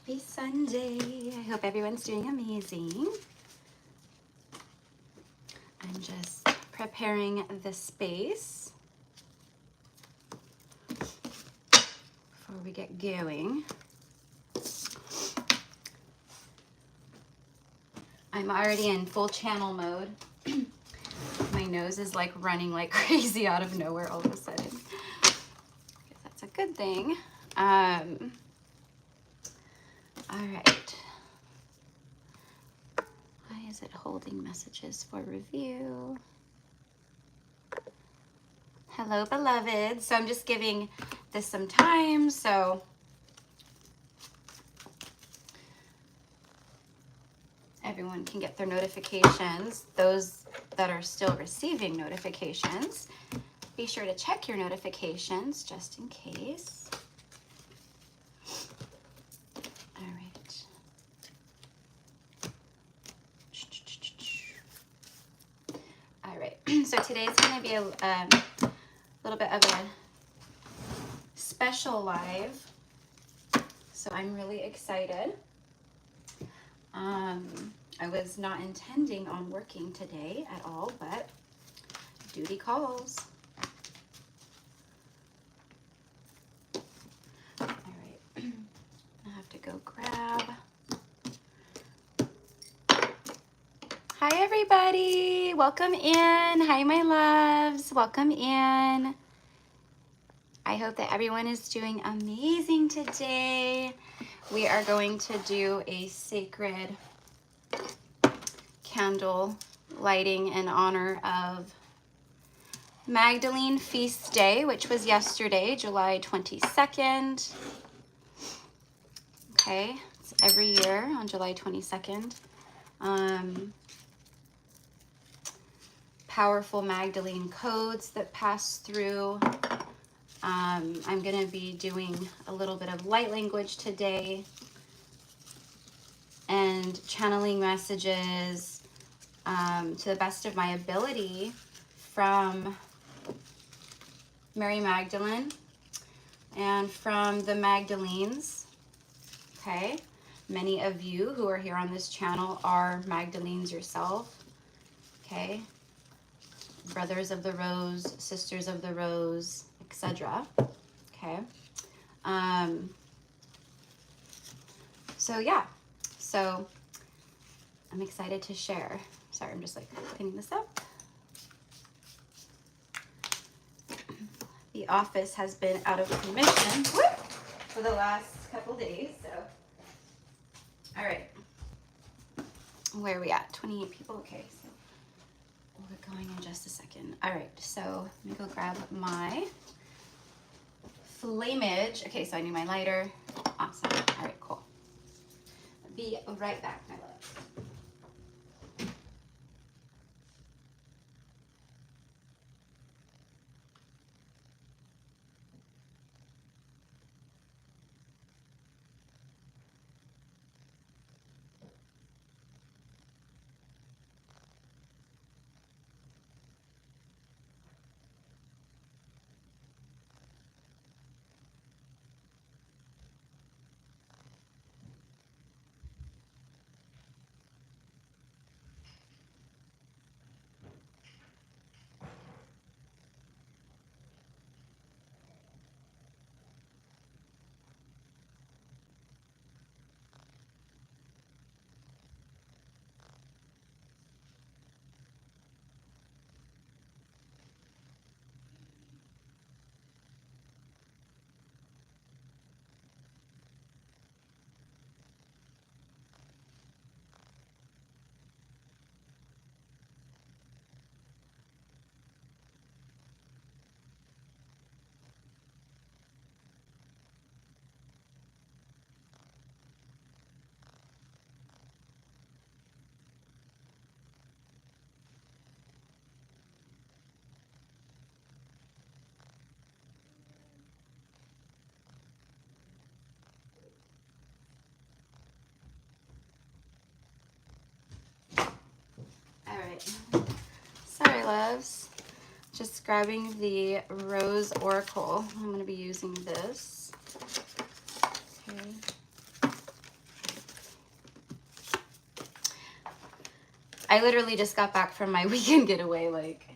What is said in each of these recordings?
Happy Sunday. I hope everyone's doing amazing. I'm just preparing the space before we get going. I'm already in full channel mode. My nose is like running like crazy out of nowhere all of a sudden. I guess that's a good thing. All right. Why is it holding messages for review? Hello, beloved. So I'm just giving this some time so everyone can get their notifications. Those that are still receiving notifications, be sure to check your notifications just in case. All right. All right. So today's going to be a little bit of a special live. So I'm really excited. I was not intending on working today at all, but duty calls. All right, I have to go grab. Hi, everybody. Welcome in. Hi, my loves. Welcome in. I hope that everyone is doing amazing today. We are going to do a sacred candle lighting in honor of Magdalene Feast Day, which was yesterday, July 22nd. Okay, it's every year on July 22nd. Powerful Magdalene codes that pass through. I'm going to be doing a little bit of light language today and channeling messages to the best of my ability from Mary Magdalene and from the Magdalenes. Okay, many of you who are here on this channel are Magdalenes yourself. Okay, brothers of the rose, sisters of the rose, etc. Okay. So yeah, so I'm excited to share. Sorry, I'm just like cleaning this up. The office has been out of commission for the last couple days, so. All right. Where are we at? 28 people, okay. So we're going in just a second. All right, so let me go grab my flameage. Okay, so I need my lighter. Awesome. All right, cool. Be right back, my love. All right. Sorry, loves. Just grabbing the Rose Oracle. I'm going to be using this. Okay. I literally just got back from my weekend getaway like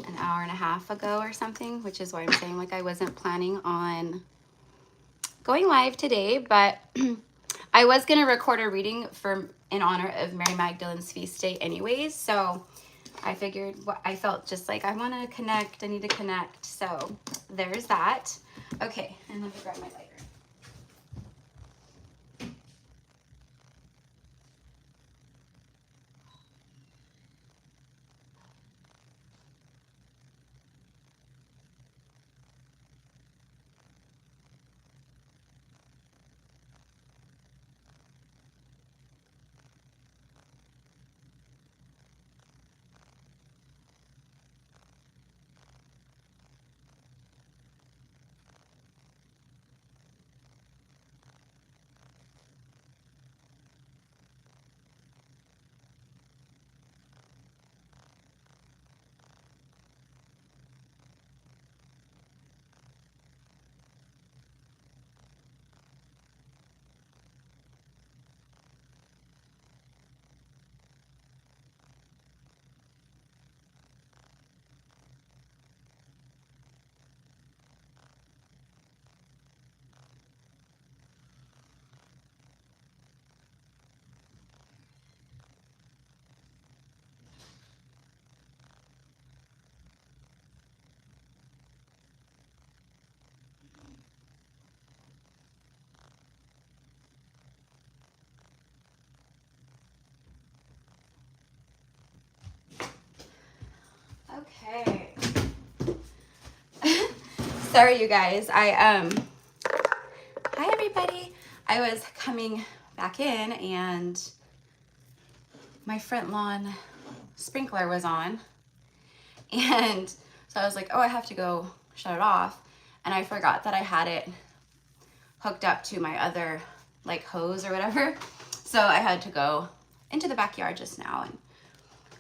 an hour and a half ago or something, which is why I'm saying like I wasn't planning on going live today, but I was going to record a reading in honor of Mary Magdalene's feast day anyways, so I figured I felt just like I want to connect, I need to connect, so there's that. Okay, and let me grab my lighter. Okay. Sorry, you guys. Hi everybody. I was coming back in and my front lawn sprinkler was on. And so I was like, oh, I have to go shut it off. And I forgot that I had it hooked up to my other like hose or whatever. So I had to go into the backyard just now and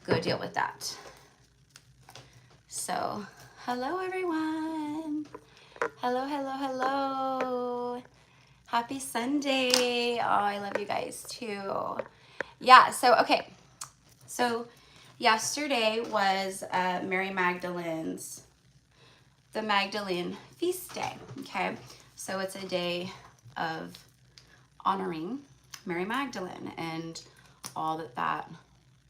go deal with that. So, hello everyone. Hello, hello, hello. Happy Sunday. Oh, I love you guys too. Yeah, so, okay. So, yesterday was Mary Magdalene's, the Magdalene feast day, okay? So, it's a day of honoring Mary Magdalene and all that,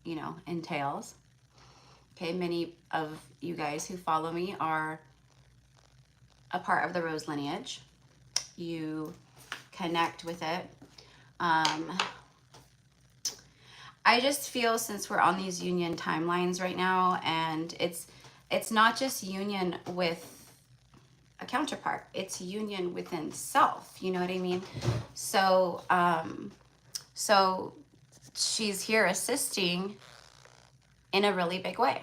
you know, entails. Okay, many of you guys who follow me are a part of the Rose lineage. You connect with it. I just feel, since we're on these union timelines right now, and it's not just union with a counterpart, it's union within self, you know what I mean? So so she's here assisting in a really big way.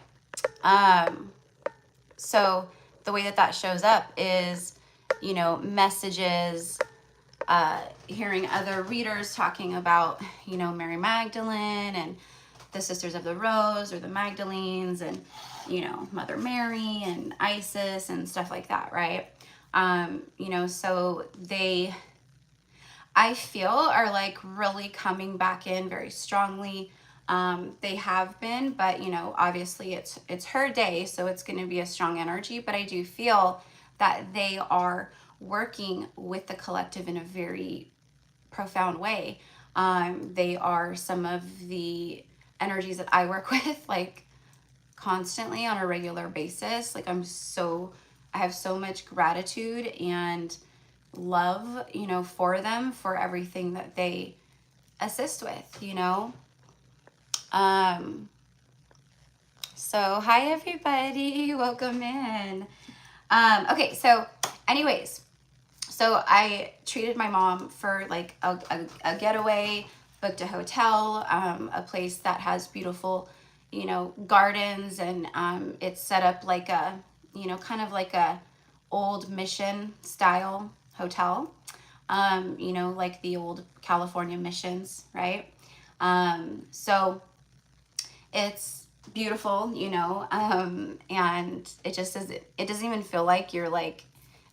So the way that shows up is, you know, messages, hearing other readers talking about, you know, Mary Magdalene and the Sisters of the Rose or the Magdalenes and, you know, Mother Mary and Isis and stuff like that, right? You know, so they, I feel, are like really coming back in very strongly. They have been, but you know, obviously it's her day, so it's going to be a strong energy, but I do feel that they are working with the collective in a very profound way. They are some of the energies that I work with like constantly on a regular basis. Like I have so much gratitude and love, you know, for them, for everything that they assist with, you know. So hi everybody, welcome in. Okay, so anyways, so I treated my mom for like a getaway, booked a hotel, a place that has beautiful, you know, gardens, and it's set up like a, you know, kind of like a old mission style hotel, you know, like the old California missions, right? So it's beautiful, you know, and it just says, it doesn't even feel like you're like,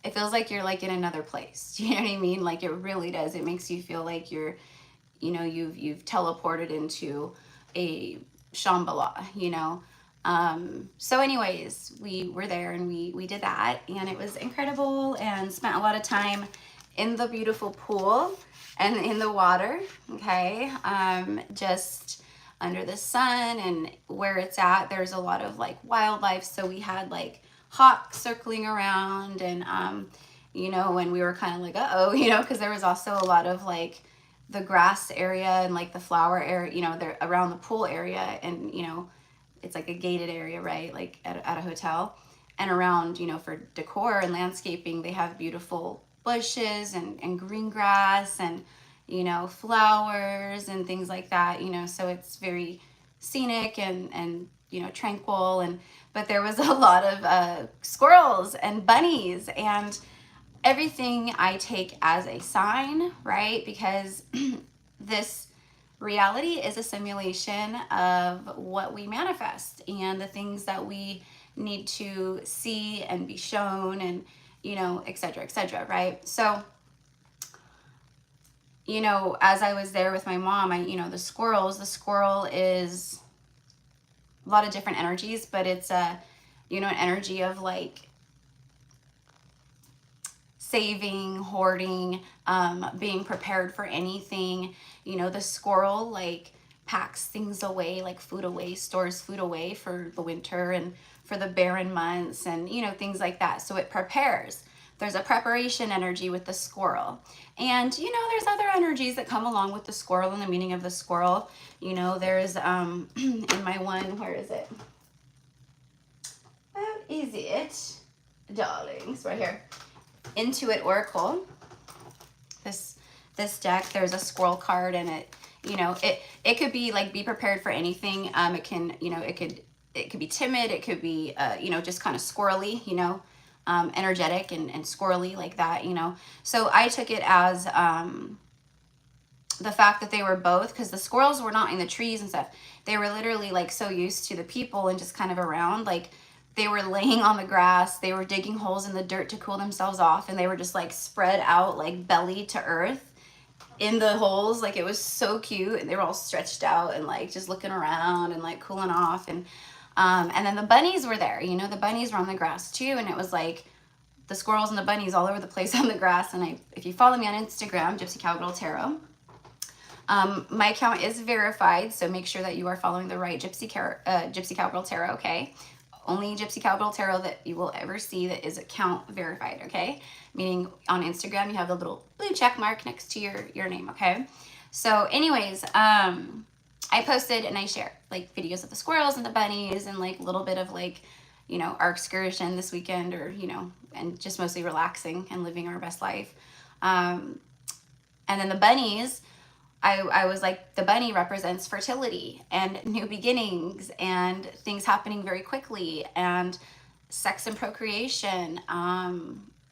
it feels like you're like in another place. Do you know what I mean? Like it really does. It makes you feel like you're, you know, you've teleported into, a Shambhala, you know. So anyways, we were there and we did that, and it was incredible, and spent a lot of time in the beautiful pool and in the water, okay, just under the sun. And where it's at, there's a lot of like wildlife, so we had like hawks circling around, and you know, and we were kind of like, uh-oh, you know, because there was also a lot of like the grass area and like the flower area, you know, they're around the pool area, and you know, it's like a gated area, right, like at a hotel. And around, you know, for decor and landscaping, they have beautiful bushes and green grass and, you know, flowers and things like that, you know, so it's very scenic and you know, tranquil. And but there was a lot of squirrels and bunnies, and everything I take as a sign, right? Because this reality is a simulation of what we manifest and the things that we need to see and be shown, and you know, etc., right? So, you know, as I was there with my mom, you know, the squirrel is a lot of different energies, but it's you know, an energy of like saving, hoarding, being prepared for anything. You know, the squirrel like packs things away, like food away, stores food away for the winter and for the barren months, and you know, things like that. So it prepares. There's a preparation energy with the squirrel. And you know, there's other energies that come along with the squirrel and the meaning of the squirrel. You know, there's in my one, where is it? Where is it? Darlings, right here. Intuit Oracle. This deck, there's a squirrel card, and it, you know, it could be like, be prepared for anything. It can, you know, it could be timid, it could be you know, just kind of squirrely, you know, energetic and squirrely like that, you know. So I took it as the fact that they were both, because the squirrels were not in the trees and stuff. They were literally like so used to the people and just kind of around, like they were laying on the grass, they were digging holes in the dirt to cool themselves off, and they were just like spread out like belly to earth in the holes. Like it was so cute, and they were all stretched out and like just looking around and like cooling off. And then the bunnies were there, you know, the bunnies were on the grass too, and it was like the squirrels and the bunnies all over the place on the grass. And if you follow me on Instagram, GypsyCowgirlTarot, my account is verified, so make sure that you are following the right Gypsy Cowgirl Tarot, okay? Only Gypsy Cowgirl Tarot that you will ever see that is account verified, okay? Meaning on Instagram, you have the little blue check mark next to your name, okay? So anyways, I posted and I share like videos of the squirrels and the bunnies, and like a little bit of like, you know, our excursion this weekend, or, you know, and just mostly relaxing and living our best life. And then the bunnies, I was like, the bunny represents fertility and new beginnings and things happening very quickly, and sex and procreation,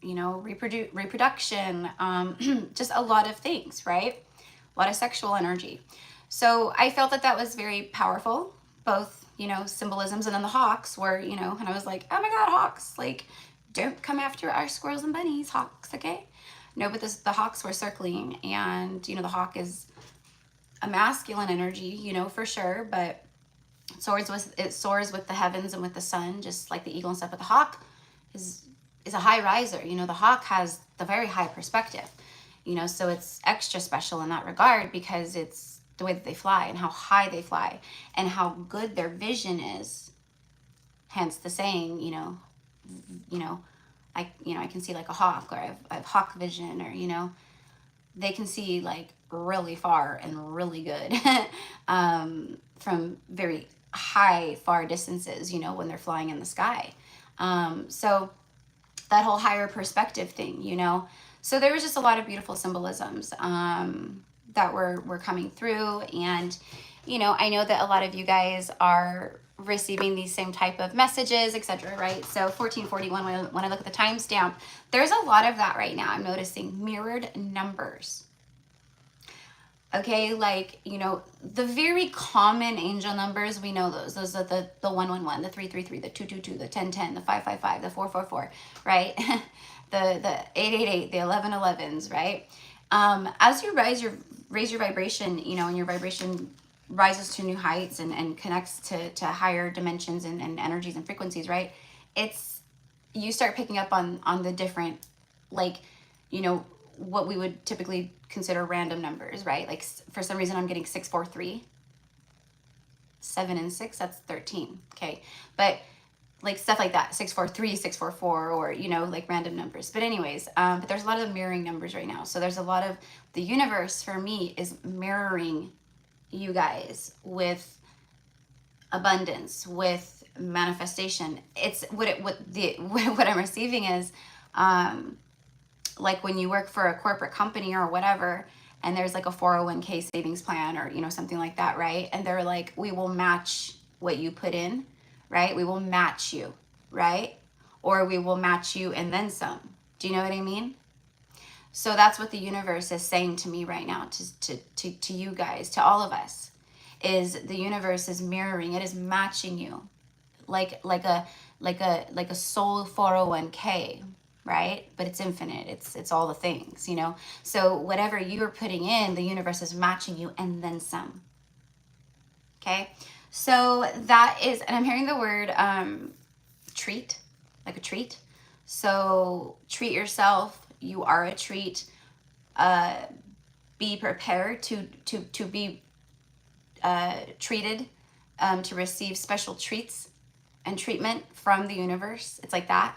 you know, reproduction, just a lot of things, right? A lot of sexual energy. So I felt that was very powerful, both, you know, symbolisms. And then the hawks were, you know, and I was like, oh my God, hawks, like, don't come after our squirrels and bunnies, hawks, okay? No, but the hawks were circling, and, you know, the hawk is a masculine energy, you know, for sure, but it soars with the heavens and with the sun, just like the eagle and stuff. But the hawk is a high riser, you know. The hawk has the very high perspective, you know, so it's extra special in that regard, because it's the way that they fly and how high they fly and how good their vision is. Hence the saying, you know, I can see like a hawk, or I have hawk vision, or, you know, they can see like really far and really good from very high, far distances, you know, when they're flying in the sky. So that whole higher perspective thing, you know. So there was just a lot of beautiful symbolisms that were coming through. And, you know, I know that a lot of you guys are receiving these same type of messages, etc., right? So 1441, when I look at the timestamp, there's a lot of that right now. I'm noticing mirrored numbers. Okay, like, you know, the very common angel numbers, we know those are the 111, the 333, the 222, the 1010, the 555, the 444, right? the 888, the 1111s, right? As you raise your vibration, you know, and your vibration rises to new heights and connects to higher dimensions and energies and frequencies, right? It's, you start picking up on the different, like, you know, what we would typically consider random numbers, right? Like for some reason I'm getting 643, 7 and 6, that's 13. Okay. But like stuff like that, 643, 644, or, you know, like random numbers. But anyways, but there's a lot of mirroring numbers right now. So there's a lot of, the universe for me is mirroring you guys with abundance, with manifestation. It's what I'm receiving is, like when you work for a corporate company or whatever, and there's like a 401k savings plan or, you know, something like that, right? And they're like, we will match what you put in, right? We will match you, right? Or we will match you and then some. Do you know what I mean? So that's what the universe is saying to me right now, to you guys, to all of us, is the universe is mirroring, it is matching you like a soul 401k, right? But it's infinite. It's all the things, you know? So whatever you're putting in, the universe is matching you and then some. Okay? So that is, and I'm hearing the word treat, like a treat. So treat yourself. You are a treat. Be prepared to be treated, to receive special treats and treatment from the universe. It's like that.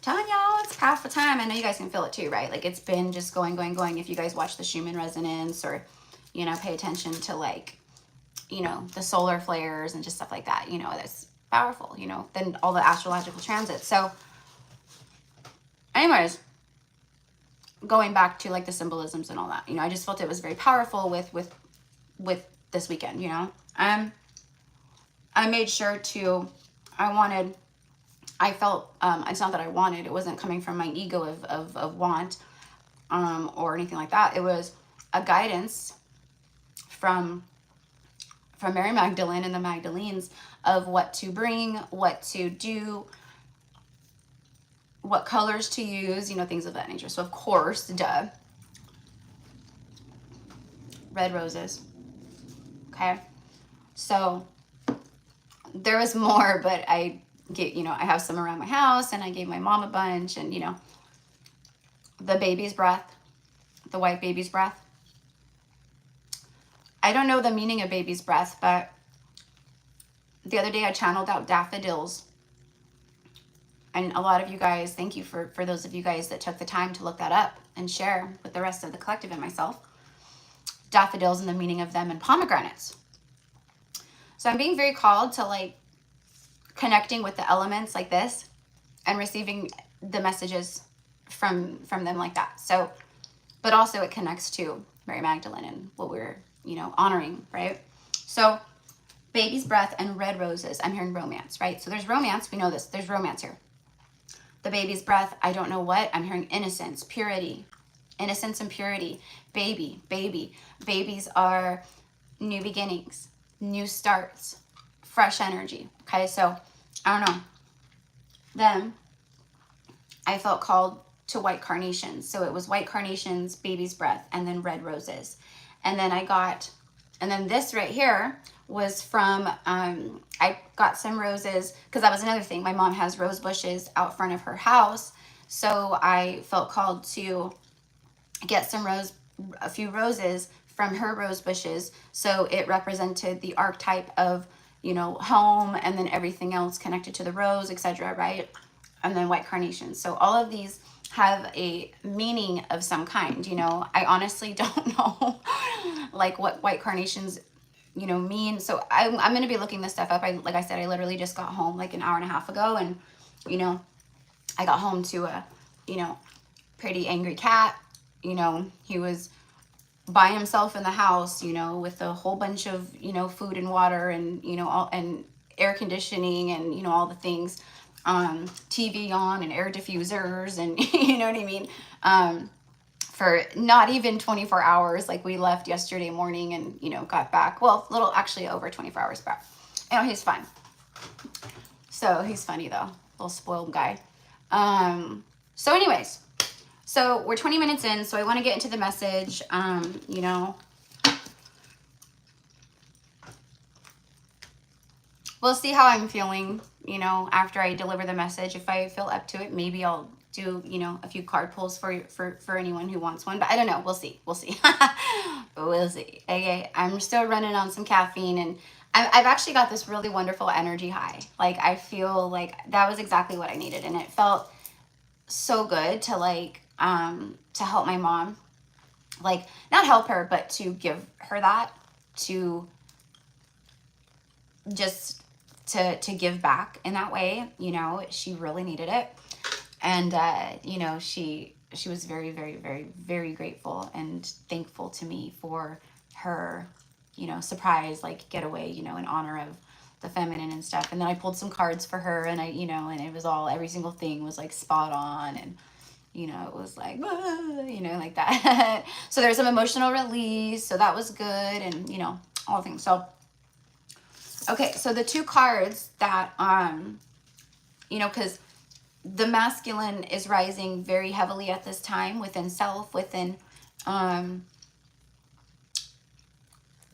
Telling y'all, it's powerful time. I know you guys can feel it too, right? Like it's been just going. If you guys watch the Schumann resonance, or, you know, pay attention to, like, you know, the solar flares and just stuff like that, you know, that's powerful, you know, then all the astrological transits. So anyways, going back to like the symbolisms and all that, you know, I just felt it was very powerful with this weekend, you know. I made sure to, I felt, it's not that I wanted, it wasn't coming from my ego of want, or anything like that. It was a guidance from Mary Magdalene and the Magdalenes of what to bring, what to do, what colors to use, you know, things of that nature. So of course, duh, red roses. Okay. So there was more, but I get, you know, I have some around my house, and I gave my mom a bunch, and, you know, the baby's breath, the white baby's breath. I don't know the meaning of baby's breath, but the other day I channeled out daffodils. And a lot of you guys, thank you for those of you guys that took the time to look that up and share with the rest of the collective and myself. Daffodils and the meaning of them, and pomegranates. So I'm being very called to, like, connecting with the elements like this and receiving the messages from them like that. So, but also it connects to Mary Magdalene and what we're, you know, honoring, right? So baby's breath and red roses, I'm hearing romance, right? So there's romance, we know this, there's romance here. The baby's breath, I don't know what, I'm hearing innocence, purity, innocence and purity. Baby. Babies are new beginnings, new starts, fresh energy. Okay, so I don't know. Then I felt called to white carnations. So it was white carnations, baby's breath, and then red roses. And then and then this right here was from, I got some roses, because that was another thing. My mom has rose bushes out front of her house. So I felt called to get a few roses from her rose bushes. So it represented the archetype of, you know, home, and then everything else connected to the rose, etc., right? And then white carnations. So all of these have a meaning of some kind, you know. I honestly don't know like what white carnations, you know, mean. So I'm going to be looking this stuff up. Like I said, I literally just got home like an hour and a half ago, and, you know, I got home to a, you know, pretty angry cat. You know, he was by himself in the house, you know, with a whole bunch of, you know, food and water and, you know, all, and air conditioning and, you know, all the things, TV on and air diffusers and, you know what I mean? For not even 24 hours. Like we left yesterday morning and, you know, got back, well, a little, actually over 24 hours back. You know, he's fine. So he's funny though, little spoiled guy. So anyways, so we're 20 minutes in, so I want to get into the message. You know, we'll see how I'm feeling, you know, after I deliver the message. If I feel up to it, maybe I'll do, you know, a few card pulls for anyone who wants one. But I don't know. We'll see. We'll see. We'll see. Okay. I'm still running on some caffeine, and I've actually got this really wonderful energy high. Like, I feel like that was exactly what I needed. And it felt so good to like, to help my mom, like not help her, but to give her that, to just to give back in that way. You know, she really needed it. And, you know, she was very, very, very, very grateful and thankful to me for her, you know, surprise, like getaway, you know, in honor of the feminine and stuff. And then I pulled some cards for her, and I, you know, and it was all, every single thing was like spot on. And, you know, it was like, you know, like that. So there's some emotional release. So that was good. And, you know, all things. So, okay. So the two cards that, you know, because the masculine is rising very heavily at this time within self, within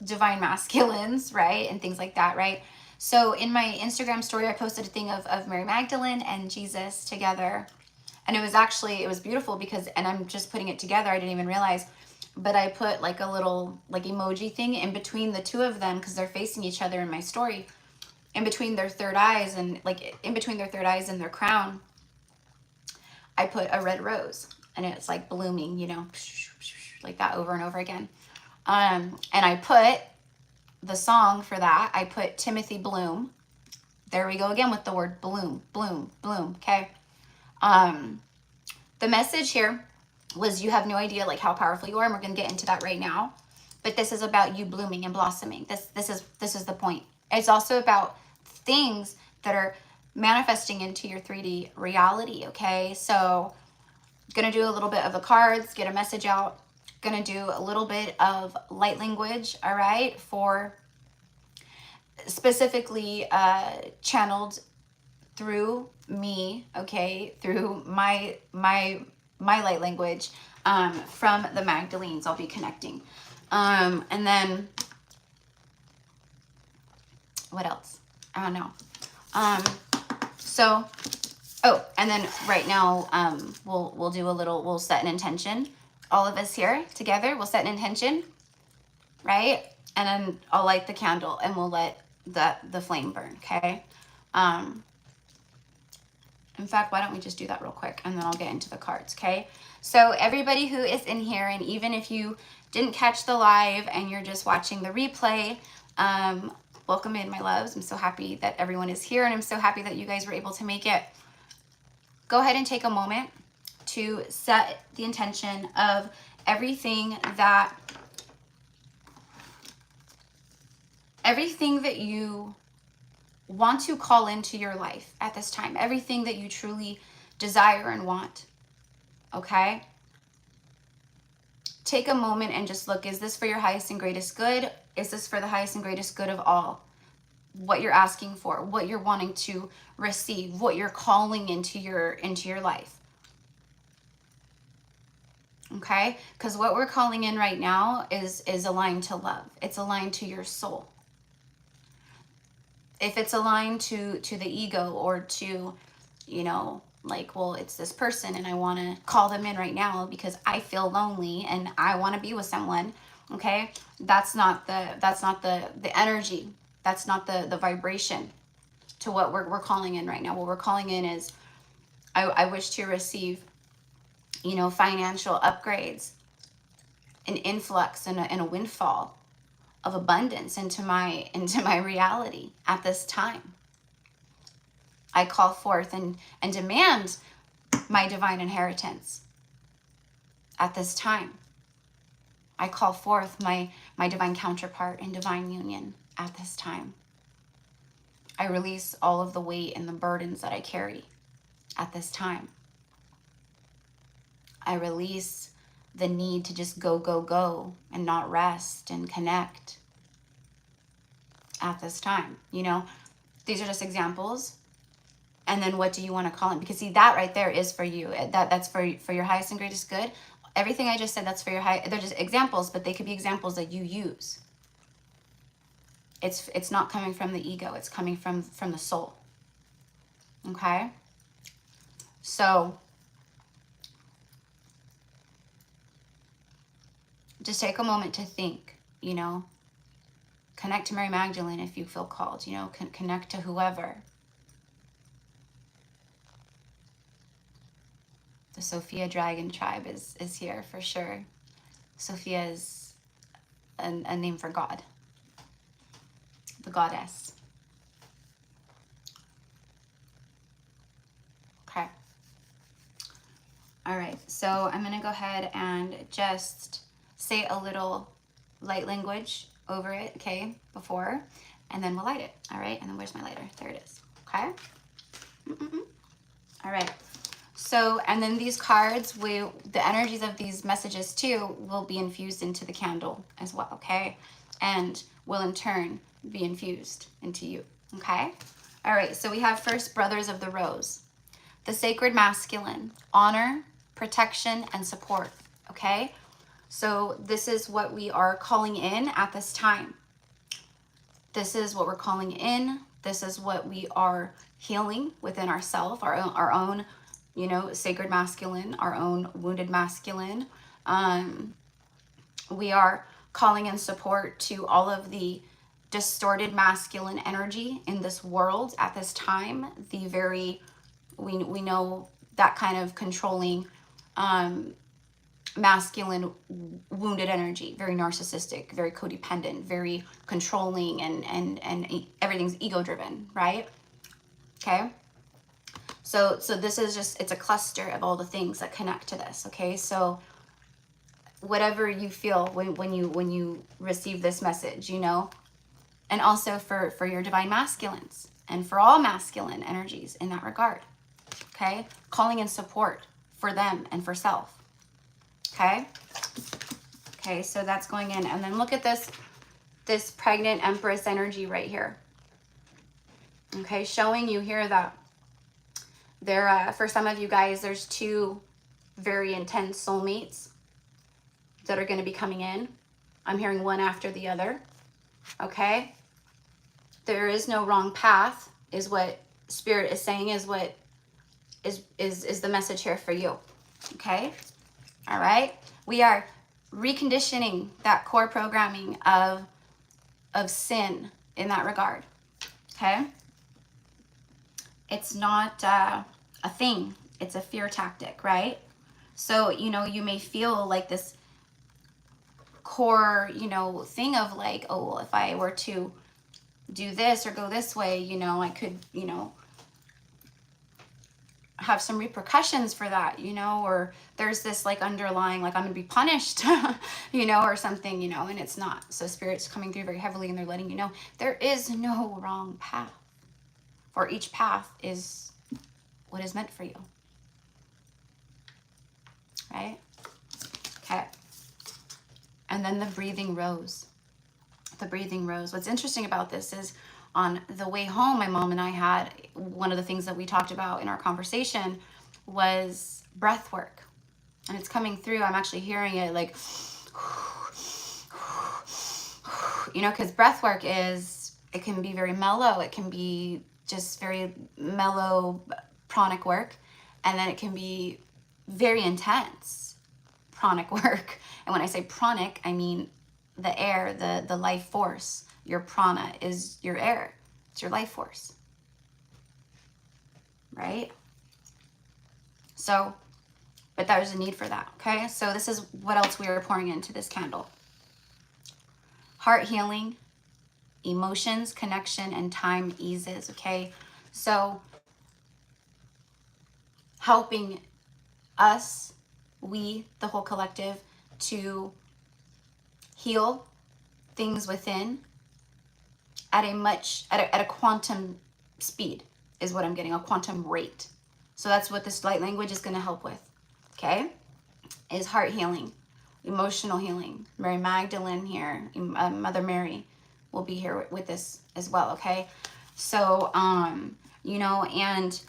divine masculines, right? And things like that, right? So in my Instagram story, I posted a thing of Mary Magdalene and Jesus together. And it was actually, it was beautiful because, and I'm just putting it together, I didn't even realize, but I put like a little like emoji thing in between the two of them because they're facing each other in my story, in between their third eyes, and like in between their third eyes and their crown, I put a red rose, and it's like blooming, you know, like that over and over again. And I put the song for that. I put Timothy Bloom. There we go again with the word bloom, bloom, bloom. Okay. The message here was, you have no idea like how powerful you are. And we're going to get into that right now. But this is about you blooming and blossoming. This is the point. It's also about things that are manifesting into your 3D reality. Okay. So gonna do a little bit of the cards, get a message out, gonna do a little bit of light language. All right. For specifically channeled through me. Okay. Through my light language, from the Magdalenes. I'll be connecting. And then what else? I don't know. So, oh, and then right now, we'll do a little, we'll set an intention. All of us here together, we'll set an intention, right? And then I'll light the candle, and we'll let the flame burn, okay? In fact, why don't we just do that real quick, and then I'll get into the cards, okay? So everybody who is in here, and even if you didn't catch the live and you're just watching the replay, welcome in, my loves. I'm so happy that everyone is here, and I'm so happy that you guys were able to make it. Go ahead and take a moment to set the intention of everything that you want to call into your life at this time, everything that you truly desire and want. Okay? Take a moment and just look, is this for your highest and greatest good? Is this for the highest and greatest good of all? What you're asking for, what you're wanting to receive, what you're calling into your life. Okay? Because what we're calling in right now is aligned to love. It's aligned to your soul. If it's aligned to the ego, or to, you know, like, well, it's this person and I want to call them in right now because I feel lonely and I want to be with someone. Okay? That's not the energy. That's not the vibration to what we're calling in right now. What we're calling in is, I wish to receive, you know, financial upgrades, an influx and a windfall of abundance into my reality at this time. I call forth and demand my divine inheritance at this time. I call forth my divine counterpart in divine union at this time. I release all of the weight and the burdens that I carry at this time. I release the need to just go and not rest and connect at this time. You know, these are just examples. And then what do you want to call it? Because see, that right there is for you. That's for your highest and greatest good. Everything I just said, that's for your high. They're just examples, but they could be examples that you use. It's not coming from the ego. It's coming from the soul. Okay? So just take a moment to think, you know, connect to Mary Magdalene if you feel called, you know, connect to whoever. The Sophia Dragon Tribe is here for sure. Sophia is a name for God, the goddess. Okay. All right, so I'm going to go ahead and just say a little light language over it, okay, before, and then we'll light it, all right? And then where's my lighter? There it is, okay? All right, so, and then these cards, the energies of these messages too will be infused into the candle as well, okay? And will in turn be infused into you, okay? All right, so we have first Brothers of the Rose. The sacred masculine, honor, protection, and support, okay? So this is what we are calling in at this time. This is what we're calling in. This is what we are healing within ourselves, our own, you know, sacred masculine, our own wounded masculine. We are calling in support to all of the distorted masculine energy in this world at this time. The very, we know that kind of controlling, masculine wounded energy, very narcissistic, very codependent, very controlling, and everything's ego driven, right? Okay, so this is just, it's a cluster of all the things that connect to this. Okay, so whatever you feel when you receive this message, you know, and also for your divine masculines and for all masculine energies in that regard. Okay, calling in support for them and for self. Okay. Okay, so that's going in. And then look at this pregnant empress energy right here. Okay, showing you here that there, for some of you guys, there's two very intense soulmates that are going to be coming in. I'm hearing one after the other. Okay. There is no wrong path, is what Spirit is saying, is what is the message here for you. Okay. All right, we are reconditioning that core programming of sin in that regard. Okay, it's not a thing; it's a fear tactic, right? So you know, you may feel like this core, you know, thing of like, oh, well, if I were to do this or go this way, you know, I could, you know, have some repercussions for that, you know, or there's this like underlying, like I'm gonna be punished, you know, or something, you know, and it's not. So Spirit's coming through very heavily and they're letting you know there is no wrong path, for each path is what is meant for you, right? Okay. And then the breathing rose. The breathing rose. What's interesting about this is on the way home, my mom and I had, one of the things that we talked about in our conversation was breath work. And it's coming through. I'm actually hearing it like, you know, because breath work is, it can be very mellow. It can be just very mellow pranic work. And then it can be very intense pranic work. And when I say pranic, I mean the air, the life force. Your prana is your air. It's your life force. Right? So, but there's a need for that, okay? So this is what else we are pouring into this candle. Heart healing, emotions, connection, and time eases, okay? So helping us, we, the whole collective, to heal things within at a quantum speed is what I'm getting, a quantum rate. So that's what this light language is going to help with, okay? Is heart healing, emotional healing. Mary Magdalene here, Mother Mary will be here with this as well, okay? So, you know, and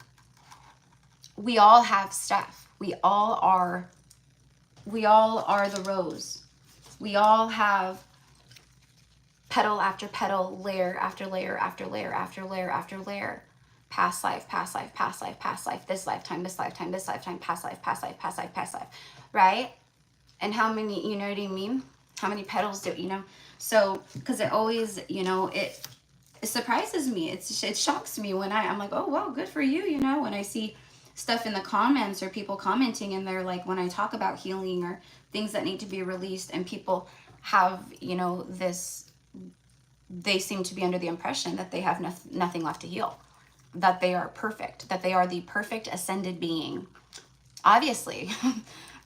we all have stuff. We all are the rose. We all have petal after petal, layer after layer after layer after layer after layer. Past life, past life, past life, past life, this lifetime, this lifetime, this lifetime, past life, past life, past life, past life, right? And how many, you know what I mean? How many petals do, you know? So, because it always, you know, it surprises me. It shocks me when I'm like, oh, well, good for you, you know, when I see stuff in the comments or people commenting and they're like, when I talk about healing or things that need to be released and people have, you know, this, they seem to be under the impression that they have nothing left to heal, that they are perfect, that they are the perfect ascended being. Obviously,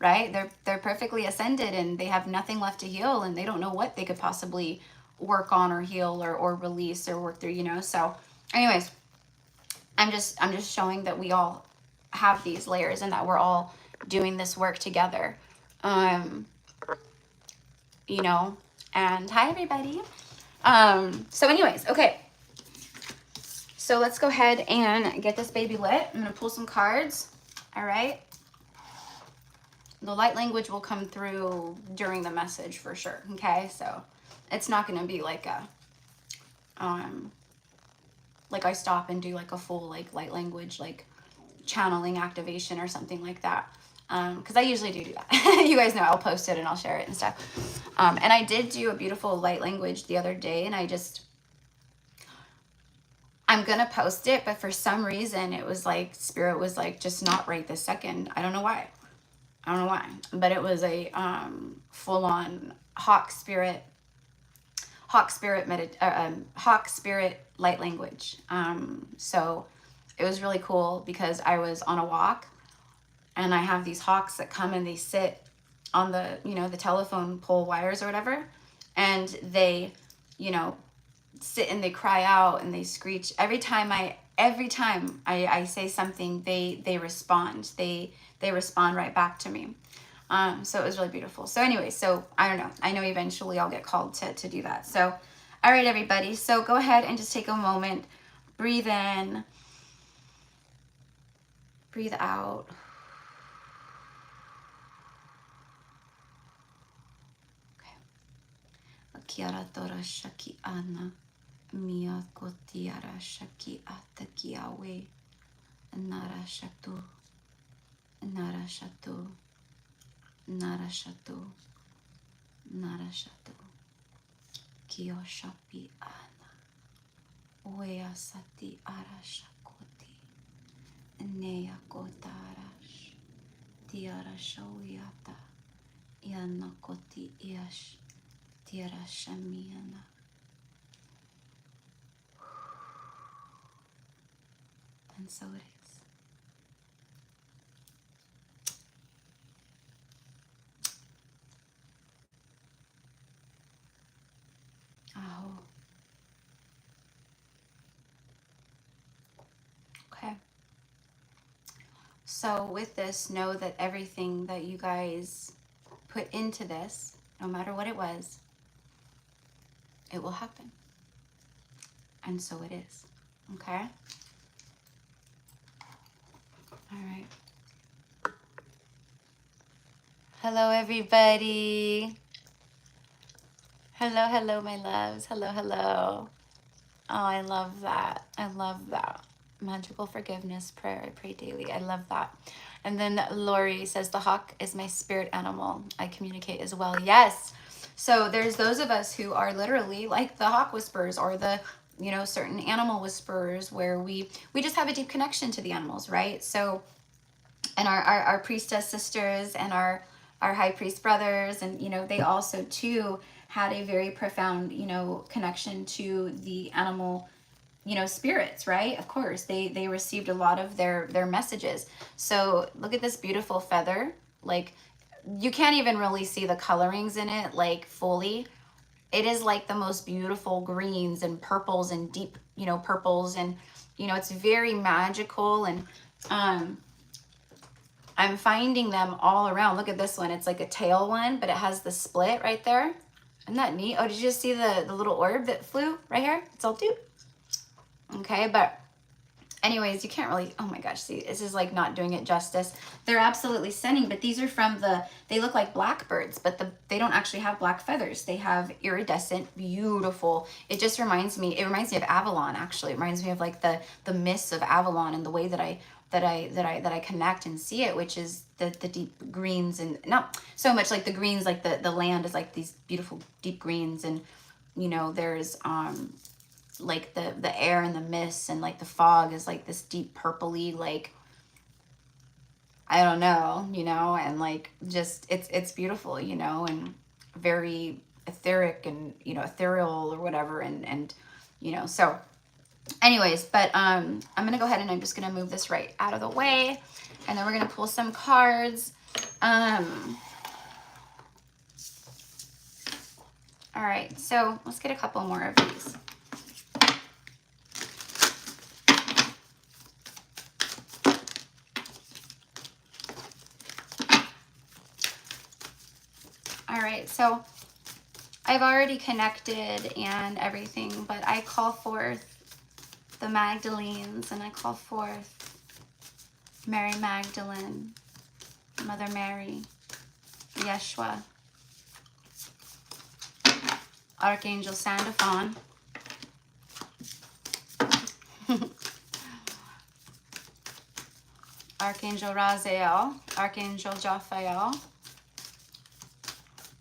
right? They're perfectly ascended and they have nothing left to heal and they don't know what they could possibly work on or heal or release or work through, you know? So anyways, I'm just showing that we all have these layers and that we're all doing this work together. You know, and hi everybody. So anyways, okay. So let's go ahead and get this baby lit. I'm going to pull some cards. All right. The light language will come through during the message for sure. Okay. So it's not going to be like a, like I stop and do like a full like light language, like channeling activation or something like that. Cause I usually do that. You guys know I'll post it and I'll share it and stuff. And I did do a beautiful light language the other day and I'm going to post it, but for some reason it was like, Spirit was like, just not right this second. I don't know why. But it was a full on hawk spirit light language. So it was really cool because I was on a walk and I have these hawks that come and they sit on the, you know, the telephone pole wires or whatever. And they, you know, sit and they cry out and they screech. Every time I say something, they respond. They respond right back to me. So it was really beautiful. So anyway, so I don't know. I know eventually I'll get called to do that. So, all right, everybody. So go ahead and just take a moment, breathe in, breathe out. Kiara tora shaki ana mia kotiara shaki atakiawe nara shatu nara shatu nara shatu nara shatu kio shapi ana wea sati ara shakoti nea kotarash tiara shawiata yana koti iash Tierra Shamiana. And so it is. Oh. Okay. So with this, know that everything that you guys put into this, no matter what it was, it will happen. And so it is. Okay? All right. Hello, everybody. Hello, hello, my loves. Hello, hello. Oh, I love that. I love that. Magical forgiveness prayer. I pray daily. I love that. And then Lori says, the hawk is my spirit animal. I communicate as well. Yes. So there's those of us who are literally like the hawk whisperers or the, you know, certain animal whisperers where we just have a deep connection to the animals, right? So, and our priestess sisters and our high priest brothers, and, you know, they also too had a very profound, you know, connection to the animal, you know, spirits, right? Of course, they received a lot of their messages. So look at this beautiful feather. Like, you can't even really see the colorings in it, like, fully. It is like the most beautiful greens and purples and deep, you know, purples. And, you know, it's very magical. And I'm finding them all around. Look at this one. It's like a tail one, but it has the split right there. Isn't that neat? Oh, did you just see the little orb that flew right here? It's all doop. Okay, but anyways, you can't really, oh my gosh, see, this is like not doing it justice. They're absolutely stunning, but these are from they look like blackbirds, but they don't actually have black feathers. They have iridescent, beautiful. It just reminds me of Avalon, actually. It reminds me of like the mists of Avalon and the way that I connect and see it, which is the deep greens, and not so much like the greens, like the land is like these beautiful deep greens, and you know, there's like the air and the mist, and like the fog is like this deep purpley, like I don't know, you know, and like just it's beautiful, you know, and very etheric, and you know, ethereal or whatever, and you know, so anyways, but I'm gonna go ahead and I'm just gonna move this right out of the way, and then we're gonna pull some cards. All right, so let's get a couple more of these. All right, so I've already connected and everything, but I call forth the Magdalenes, and I call forth Mary Magdalene, Mother Mary, Yeshua, Archangel Sandalphon, Archangel Raziel, Archangel Jophiel,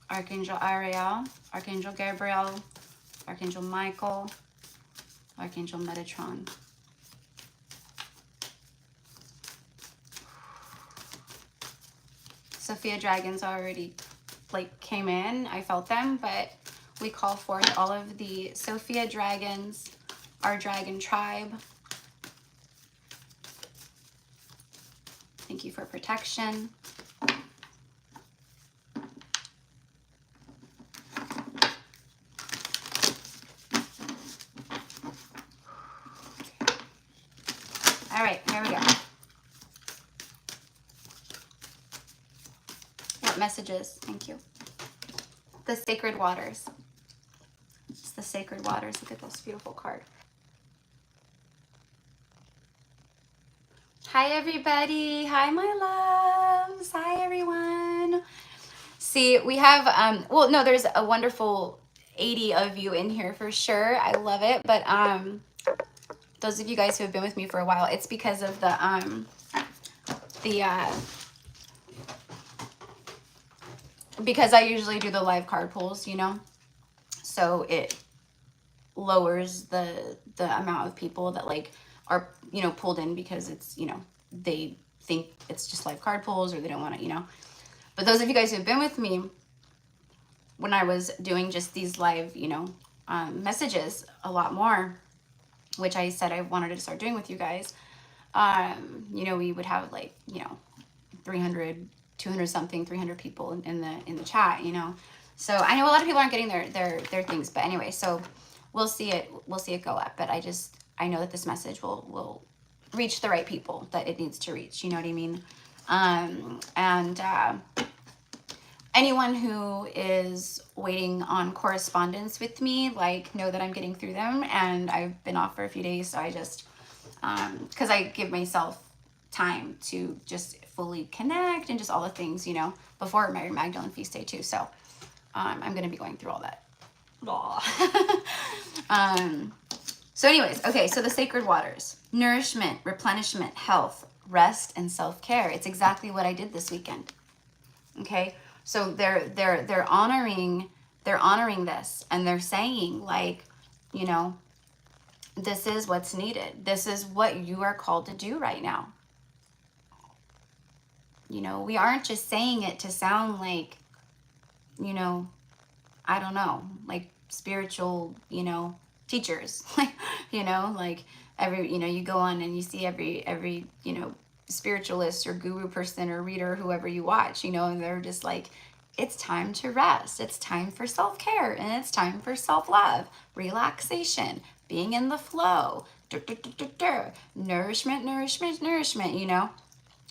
Archangel Ariel, Archangel Gabriel, Archangel Michael, Archangel Metatron. Sophia dragons already like came in. I felt them, but we call forth all of the Sophia dragons, our dragon tribe. Thank you for protection. All right, here we go. What messages? Thank you. The sacred waters. It's the sacred waters. Look at this beautiful card. Hi, everybody. Hi, my loves. Hi, everyone. See, we have, well, no, there's a wonderful 80 of you in here for sure. I love it. But those of you guys who have been with me for a while, it's because of because I usually do the live card pulls, you know, so it lowers the amount of people that like are, you know, pulled in, because it's, you know, they think it's just live card pulls, or they don't want to, you know. But those of you guys who have been with me when I was doing just these live, you know, messages a lot more, which I said I wanted to start doing with you guys, you know, we would have like, you know, 300, 200 something, 300 people in the chat, you know. So I know a lot of people aren't getting their things, but anyway, so we'll see it go up. But I know that this message will reach the right people that it needs to reach, you know what I mean? And anyone who is waiting on correspondence with me, like, know that I'm getting through them, and I've been off for a few days, so I just, because I give myself time to just fully connect and just all the things, you know, before Mary Magdalene feast day too. So I'm going to be going through all that. So anyways, okay, so the sacred waters, nourishment, replenishment, health, rest, and self-care. It's exactly what I did this weekend. Okay, so they're honoring this, and they're saying, like, you know, this is what's needed. This is what you are called to do right now. You know, we aren't just saying it to sound like, you know, I don't know, like spiritual, you know, teachers, like, you know, like you know, you go on and you see every, you know, spiritualist or guru person or reader, whoever you watch, you know, and they're just like, it's time to rest. It's time for self-care, and it's time for self-love, relaxation, being in the flow, nourishment, nourishment, nourishment, you know,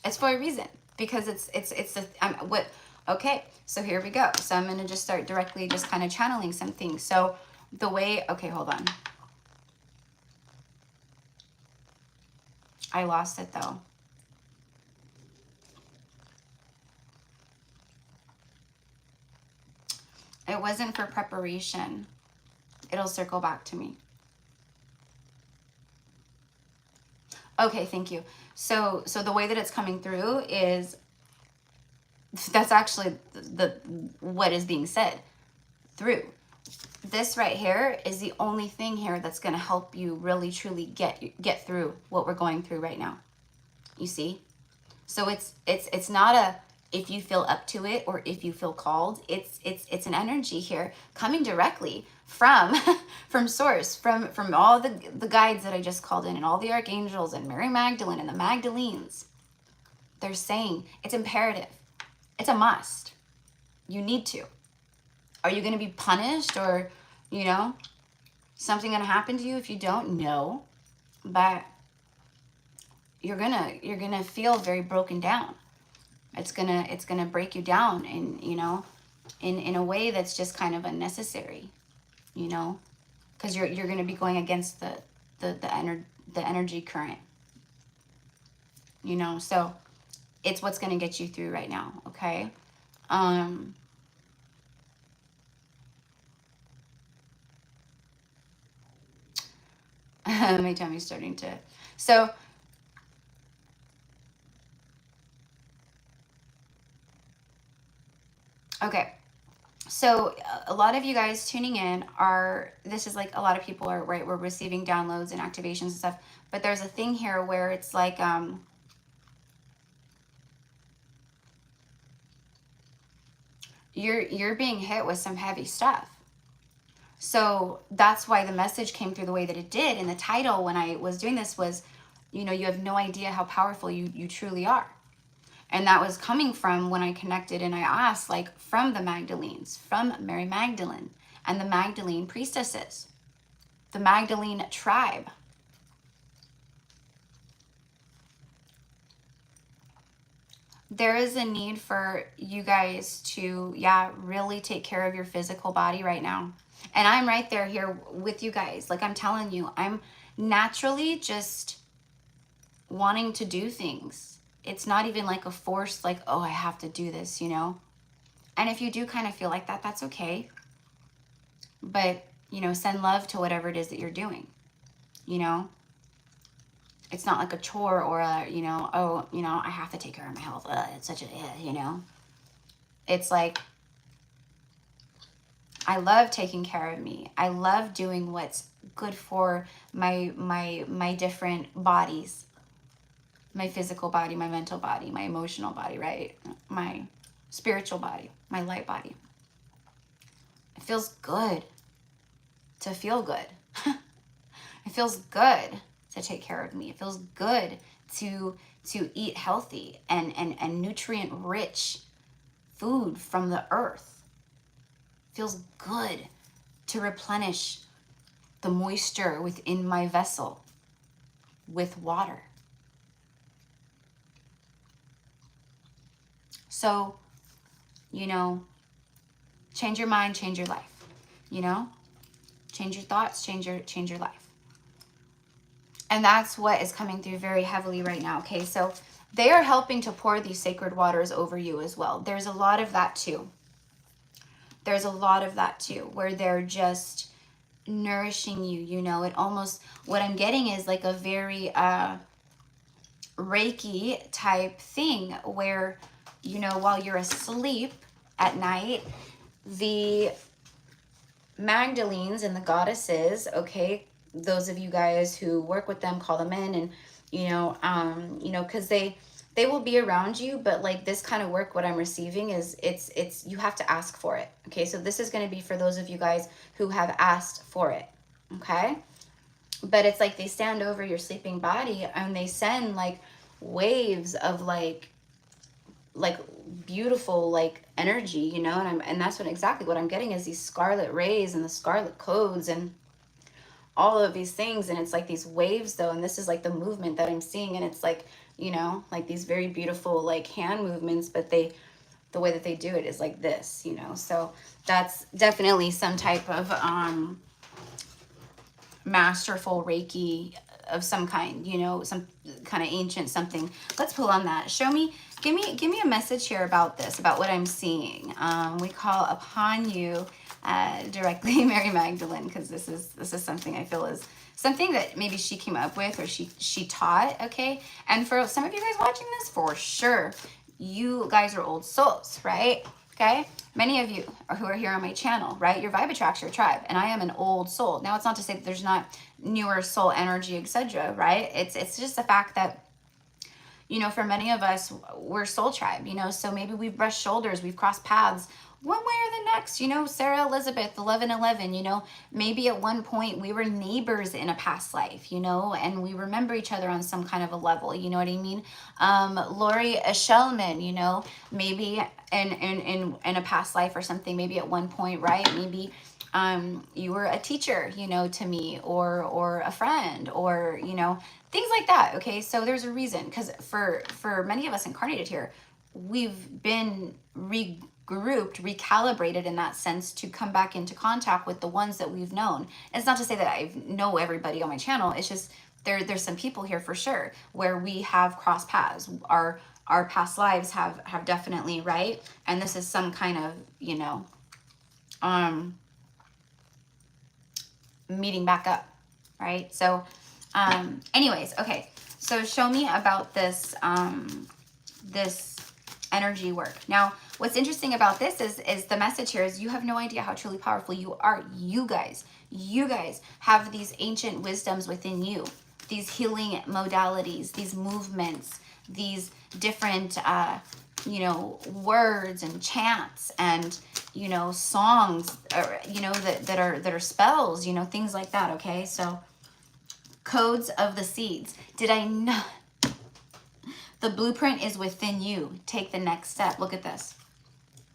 it's for a reason, because it's what, okay, so here we go. So I'm going to just start directly just kind of channeling some things. So the way, okay, hold on. I lost it though. It wasn't for preparation. It'll circle back to me. Okay, thank you. So the way that it's coming through is, that's actually what is being said through. This right here is the only thing here that's going to help you really truly get through what we're going through right now. You see? So it's not a if you feel up to it or if you feel called. It's an energy here coming directly from from source, from all the guides that I just called in, and all the archangels and Mary Magdalene and the Magdalenes. They're saying it's imperative. It's a must. You need to. Are you going to be punished, or, you know, something going to happen to you if you don't? No. But you're gonna feel very broken down. It's gonna break you down, and, you know, in a way that's just kind of unnecessary, you know, because you're gonna be going against the energy current, you know. So it's what's gonna get you through right now. Okay. My tummy's starting to, so okay. So a lot of you guys tuning in this is like, a lot of people are, right, we're receiving downloads and activations and stuff, but there's a thing here where it's like, you're being hit with some heavy stuff. So that's why the message came through the way that it did. And the title when I was doing this was, you know, you have no idea how powerful you truly are. And that was coming from when I connected and I asked, like, from the Magdalenes, from Mary Magdalene and the Magdalene priestesses, the Magdalene tribe. There is a need for you guys to, yeah, really take care of your physical body right now. And I'm right there here with you guys. Like, I'm telling you, I'm naturally just wanting to do things. It's not even like a force, like, oh, I have to do this, you know? And if you do kind of feel like that, that's okay. But, you know, send love to whatever it is that you're doing, you know? It's not like a chore or a, you know, oh, you know, I have to take care of my health. It's such a, you know? It's like, I love taking care of me. I love doing what's good for my different bodies. My physical body, my mental body, my emotional body, right? My spiritual body, my light body. It feels good to feel good. It feels good to take care of me. It feels good to eat healthy and nutrient rich food from the earth. It feels good to replenish the moisture within my vessel with water. So, you know, change your mind, change your life, you know, change your thoughts, change your life. And that's what is coming through very heavily right now. Okay. So they are helping to pour these sacred waters over you as well. There's a lot of that too. There's a lot of that too, where they're just nourishing you, you know. It almost, what I'm getting is like a very, Reiki type thing where, you know, while you're asleep at night, the Magdalenes and the goddesses, okay, those of you guys who work with them, call them in, and, you know, because they will be around you, but like this kind of work, what I'm receiving is it's you have to ask for it. Okay, so this is going to be for those of you guys who have asked for it. Okay, but it's like they stand over your sleeping body and they send like waves of like beautiful like energy, you know, and that's what exactly what I'm getting is these scarlet rays and the scarlet codes and all of these things. And it's like these waves though, and this is like the movement that I'm seeing, and it's like, you know, like these very beautiful like hand movements, but the way that they do it is like this, you know. So that's definitely some type of masterful Reiki some kind, you know, some kind of ancient something. Let's pull on that. Show me, give me a message here about this, about what I'm seeing. We call upon you directly, Mary Magdalene, because this is something I feel is something that maybe she came up with or she taught, okay? And for some of you guys watching this, for sure, you guys are old souls, right? Okay? Many of you who are here on my channel, right? Your vibe attracts your tribe, and I am an old soul. Now, it's not to say that there's not newer soul energy, etc., right? It's just the fact that, you know, for many of us, we're soul tribe, you know, so maybe we've brushed shoulders, we've crossed paths one way or the next, you know, Sarah Elizabeth, 1111, you know, maybe at one point we were neighbors in a past life, you know, and we remember each other on some kind of a level, you know what I mean? Lori Shelman, you know, maybe in a past life or something, maybe at one point, right? Maybe you were a teacher, you know, to me, or a friend, or, you know, things like that. Okay, so there's a reason, because for many of us incarnated here, we've been regrouped, recalibrated in that sense to come back into contact with the ones that we've known. And it's not to say that I know everybody on my channel. It's just there's some people here for sure where we have crossed paths. Our past lives have definitely, right? And this is some kind of, you know, meeting back up, right? So anyways, okay, so show me about this this energy work. Now, what's interesting about this is the message here is you have no idea how truly powerful you are. You guys have these ancient wisdoms within you, these healing modalities, these movements, these different you know, words and chants and, you know, songs, or, you know, that are spells, you know, things like that. Okay, so codes of the seeds. Did I not? The blueprint is within you. Take the next step. Look at this.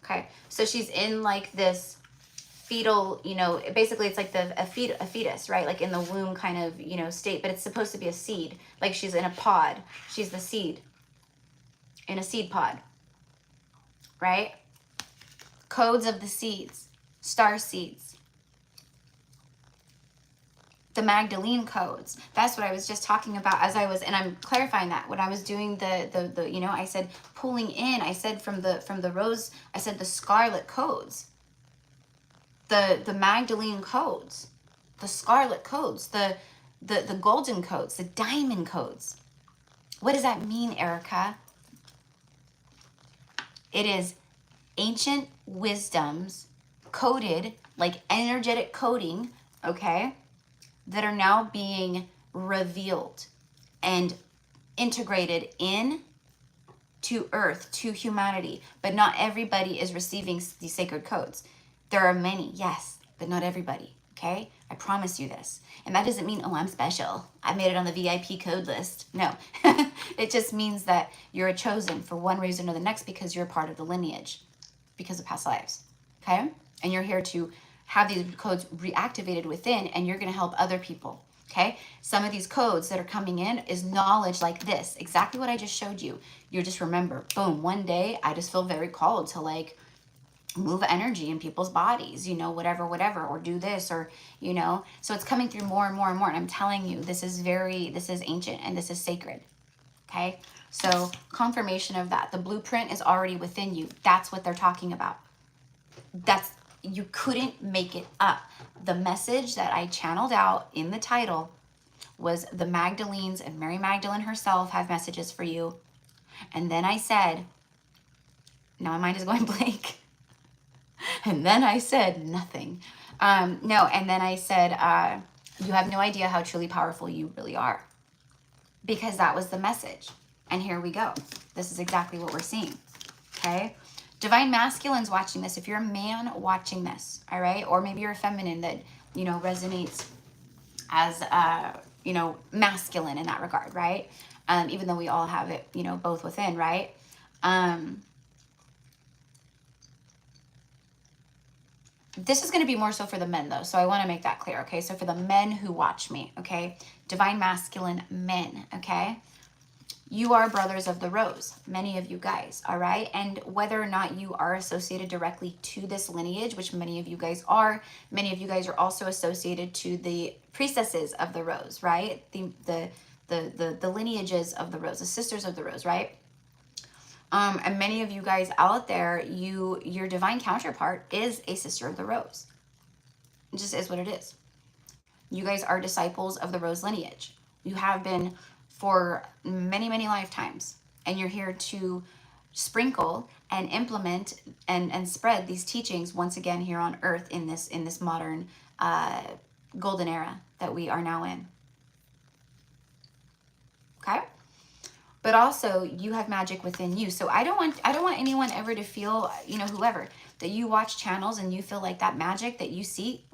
Okay, so she's in like this fetal, you know, basically it's like a fetus, right? Like in the womb kind of, you know, state, but it's supposed to be a seed. Like she's in a pod. She's the seed in a seed pod, right? Codes of the seeds, star seeds. The Magdalene codes. That's what I was just talking about as I was, and I'm clarifying that when I was doing the you know, I said pulling in, I said from the rose, I said the scarlet codes, the Magdalene codes, the scarlet codes, the golden codes, the diamond codes. What does that mean, Erica? It is ancient wisdoms coded, like energetic coding, okay, that are now being revealed and integrated in to earth, to humanity. But not everybody is receiving these sacred codes. There are many, yes, but not everybody, okay? I promise you this. And that doesn't mean, oh, I'm special, I made it on the VIP code list. No, it just means that you're chosen for one reason or the next because you're a part of the lineage, because of past lives, okay? And you're here to have these codes reactivated within, and you're going to help other people, okay? Some of these codes that are coming in is knowledge like this, exactly what I just showed you. You just remember, boom, one day I just feel very called to like move energy in people's bodies, you know, whatever, or do this, or, you know, so it's coming through more and more and more. And I'm telling you, this is ancient and this is sacred, okay? So confirmation of that. The blueprint is already within you. That's what they're talking about. You couldn't make it up. The message that I channeled out in the title was the Magdalenes, and Mary Magdalene herself have messages for you. And then I said, now my mind is going blank. And then I said nothing. No, and then I said, you have no idea how truly powerful you really are. Because that was the message. And here we go. This is exactly what we're seeing. Okay? Divine masculines watching this. If you're a man watching this, all right? Or maybe you're a feminine that, you know, resonates as, you know, masculine in that regard, right? Even though we all have it, you know, both within, right? This is going to be more so for the men, though. So I want to make that clear, okay? So for the men who watch me, okay? Divine masculine men, okay? You are brothers of the rose, many of you guys, all right? And whether or not you are associated directly to this lineage, which many of you guys are, many of you guys are also associated to the priestesses of the rose, right? The lineages of the rose, the sisters of the rose, right? And many of you guys out there, your divine counterpart is a sister of the rose. It just is what it is. You guys are disciples of the rose lineage. You have been for many, many lifetimes. And you're here to sprinkle and implement and spread these teachings once again here on earth in this modern golden era that we are now in. Okay? But also you have magic within you. So I don't want anyone ever to feel, you know, whoever, that you watch channels and you feel like that magic that you see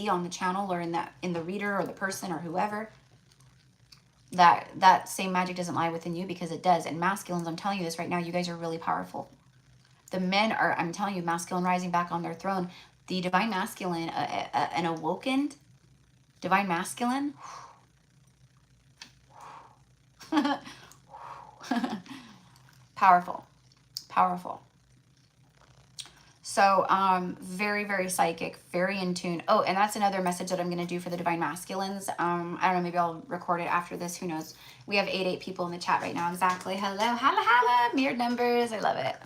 on the channel or in the reader or the person or whoever, that same magic doesn't lie within you, because it does. And masculines, I'm telling you this right now, you guys are really powerful. The men are, I'm telling you, masculine rising back on their throne. The divine masculine, an awoken divine masculine. Powerful. So very, very psychic, very in tune. Oh, and that's another message that I'm going to do for the divine masculines. I don't know, maybe I'll record it after this, who knows. We have 88 people in the chat right now. Exactly. Hello, mirrored numbers. I love it.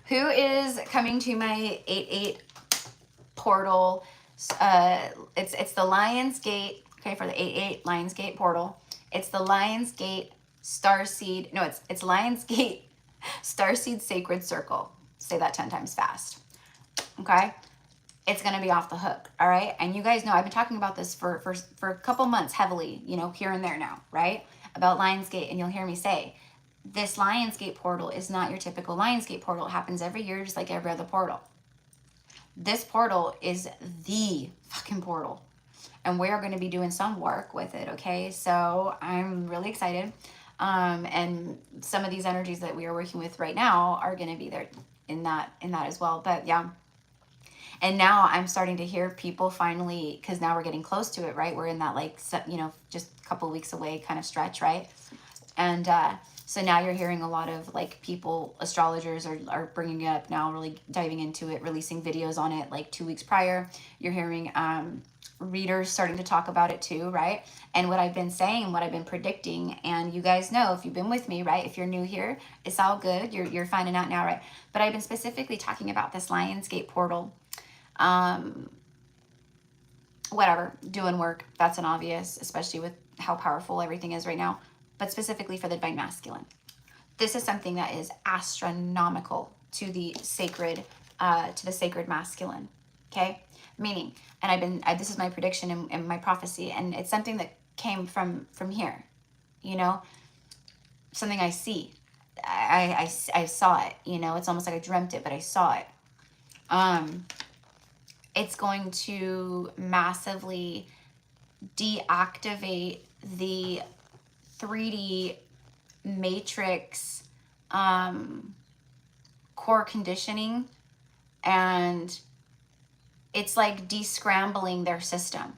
Who is coming to my 88 portal? It's the Lion's Gate, okay, for the 88 Lion's Gate portal. It's the Lion's Gate Starseed. No, it's Lion's Gate Starseed Sacred Circle. Say that 10 times fast. Okay? It's going to be off the hook. All right? And you guys know I've been talking about this for a couple months heavily, you know, here and there now, right? About Lionsgate. And you'll hear me say, this Lionsgate portal is not your typical Lionsgate portal. It happens every year just like every other portal. This portal is the fucking portal. And we're going to be doing some work with it, okay? So I'm really excited. And some of these energies that we are working with right now are going to be there in that as well. But yeah. And now I'm starting to hear people finally, because now we're getting close to it, right? We're in that, like, you know, just a couple weeks away kind of stretch, right? And so now you're hearing a lot of, like, people, astrologers are bringing it up now, really diving into it, releasing videos on it like 2 weeks prior. You're hearing readers starting to talk about it too, right? And what I've been saying, what I've been predicting, and you guys know if you've been with me, right? If you're new here, it's all good. You're finding out now, right? But I've been specifically talking about this Lionsgate portal. Whatever, doing work, that's an obvious, especially with how powerful everything is right now, but specifically for the divine masculine. This is something that is astronomical to the sacred masculine, okay? Meaning, and this is my prediction and my prophecy, and it's something that came from here, you know, something I see. I saw it, you know, it's almost like I dreamt it, but I saw it. It's going to massively deactivate the 3D matrix core conditioning, and it's like descrambling their system,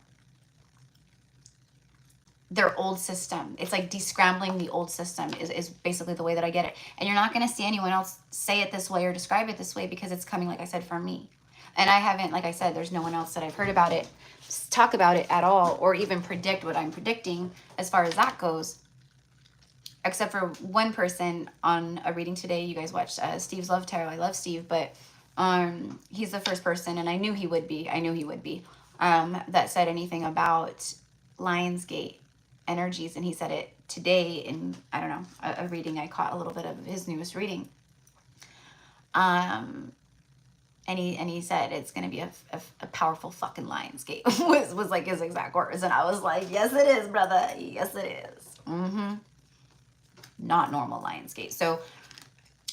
their old system. It's like descrambling the old system is basically the way that I get it. And you're not going to see anyone else say it this way or describe it this way, because it's coming, like I said, from me. And I haven't, like I said, there's no one else that I've heard about it, talk about it at all, or even predict what I'm predicting as far as that goes. Except for one person on a reading today. You guys watched Steve's Love Tarot. I love Steve, but he's the first person, and I knew he would be, that said anything about Lionsgate energies. And he said it today in, I don't know, a reading. I caught a little bit of his newest reading. And he said it's going to be a powerful fucking Lionsgate was like his exact words. And I was like, yes, it is, brother. Yes, it is. Not normal Lionsgate. So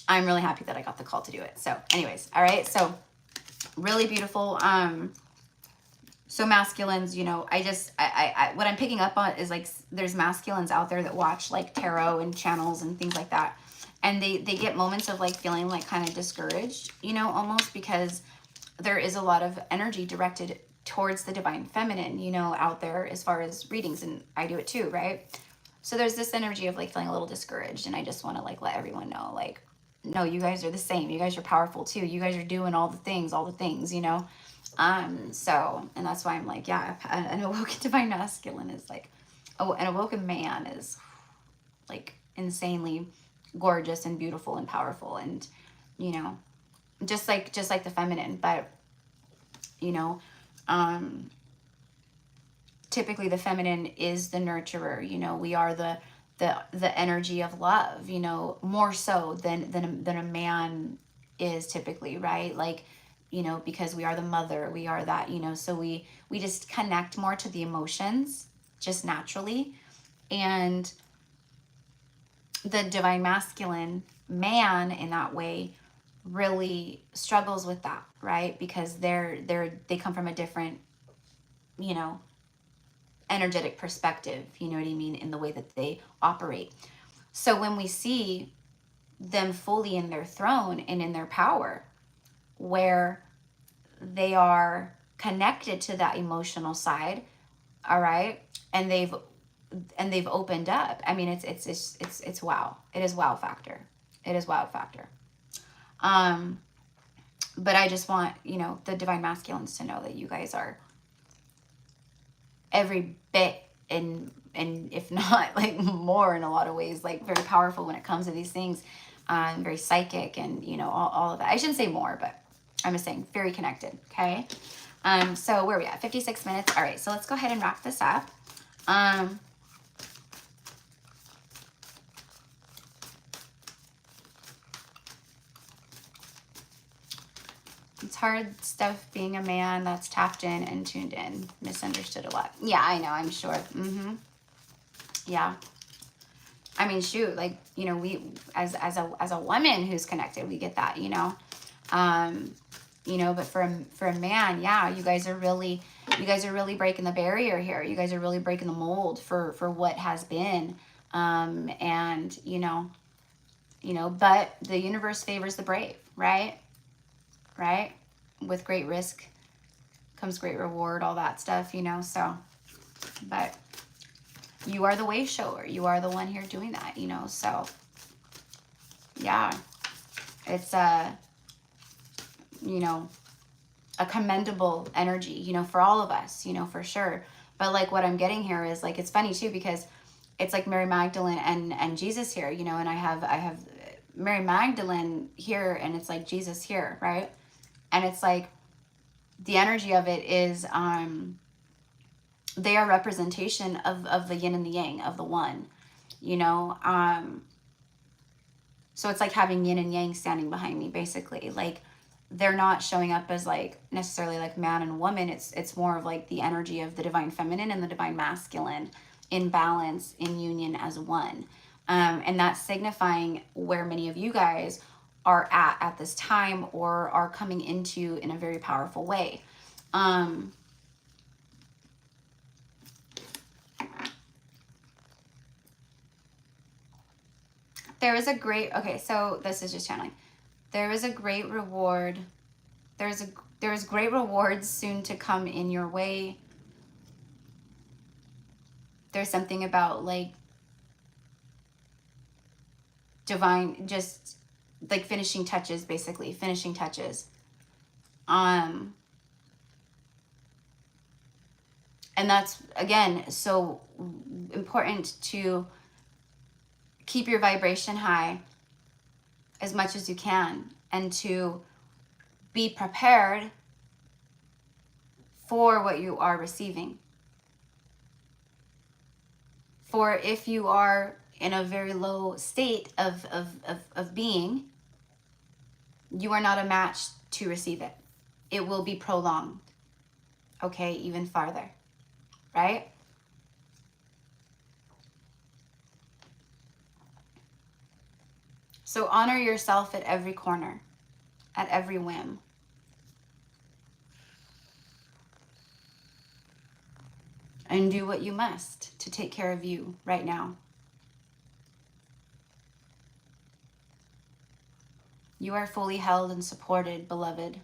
I'm really happy that I got the call to do it. So anyways, all right. So really beautiful. So masculines, you know, I what I'm picking up on is, like, there's masculines out there that watch, like, tarot and channels and things like that. And they get moments of, like, feeling, like, kind of discouraged, you know, almost, because there is a lot of energy directed towards the divine feminine, you know, out there as far as readings. And I do it too, right? So there's this energy of like feeling a little discouraged, and I just want to like let everyone know, like, no, you guys are the same. You guys are powerful too. You guys are doing all the things, you know? So, and that's why I'm like, yeah, an awoken divine masculine is like, oh, an awoken man is like insanely gorgeous and beautiful and powerful, and, you know, just like the feminine. But, you know, typically the feminine is the nurturer. You know, we are the energy of love, you know, more so than a man is typically, right? Like, you know, because we are the mother, we are that, you know, so we just connect more to the emotions just naturally. And the divine masculine man in that way really struggles with that, right? Because they come from a different, you know, energetic perspective, you know what I mean, in the way that they operate. So when we see them fully in their throne and in their power, where they are connected to that emotional side, all right, and they've opened up. I mean, it's wow. It is wow factor. It is wow factor. But I just want, you know, the divine masculines to know that you guys are every bit, and if not like more in a lot of ways, like very powerful when it comes to these things, very psychic, and, you know, all of that. I shouldn't say more, but I'm just saying very connected. Okay. So where are we at? 56 minutes. All right, so let's go ahead and wrap this up. It's hard stuff being a man that's tapped in and tuned in. Misunderstood a lot. Yeah, I know, I'm sure. Yeah. I mean, shoot, like, you know, we, as a woman who's connected, we get that, you know. You know, but for a man, yeah, you guys are really breaking the barrier here. You guys are really breaking the mold for what has been. And, you know, but the universe favors the brave, right? Right? With great risk comes great reward, all that stuff, you know. So, but you are the way shower. You are the one here doing that, you know. So, yeah, it's you know, a commendable energy, you know, for all of us, you know, for sure. But like what I'm getting here is like, it's funny too, because it's like Mary Magdalene and Jesus here, you know, and I have Mary Magdalene here, and it's like Jesus here, right? And it's like the energy of it is they are representation of the yin and the yang, of the one, you know. So it's like having yin and yang standing behind me, basically. Like, they're not showing up as like necessarily like man and woman. It's more of like the energy of the divine feminine and the divine masculine in balance, in union as one. And that's signifying where many of you guys are at this time, or are coming into in a very powerful way. There is a great, okay, so this is just channeling. There is a great reward. There is great rewards soon to come in your way. There's something about like divine, just like finishing touches, basically finishing touches. And that's, again, so important to keep your vibration high as much as you can, and to be prepared for what you are receiving. For if you are in a very low state of being, you are not a match to receive it. It will be prolonged, okay, even farther, right? So honor yourself at every corner, at every whim. And do what you must to take care of you right now. You are fully held and supported, beloved.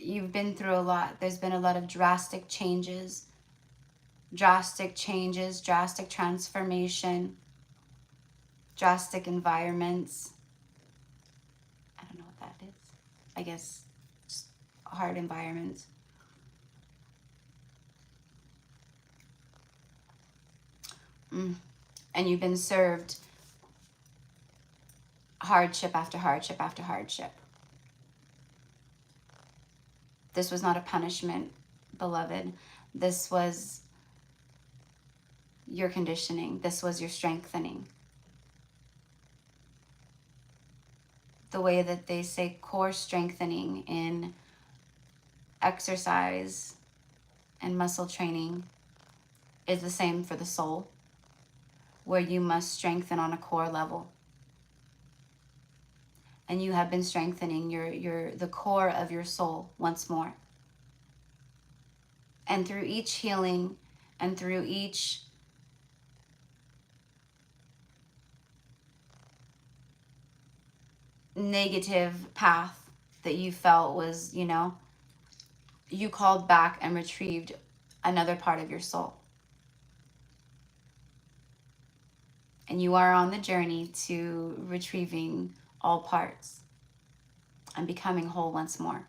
you've been through a lot. There's been a lot of drastic changes, drastic transformation, drastic environments. I don't know what that is. I guess just hard environments. And you've been served hardship after hardship after hardship. This was not a punishment, beloved. This was your conditioning. This was your strengthening. The way that they say core strengthening in exercise and muscle training is the same for the soul, where you must strengthen on a core level. And you have been strengthening the core of your soul once more. And through each healing and through each negative path that you felt was, you know, you called back and retrieved another part of your soul. And you are on the journey to retrieving all parts and becoming whole once more.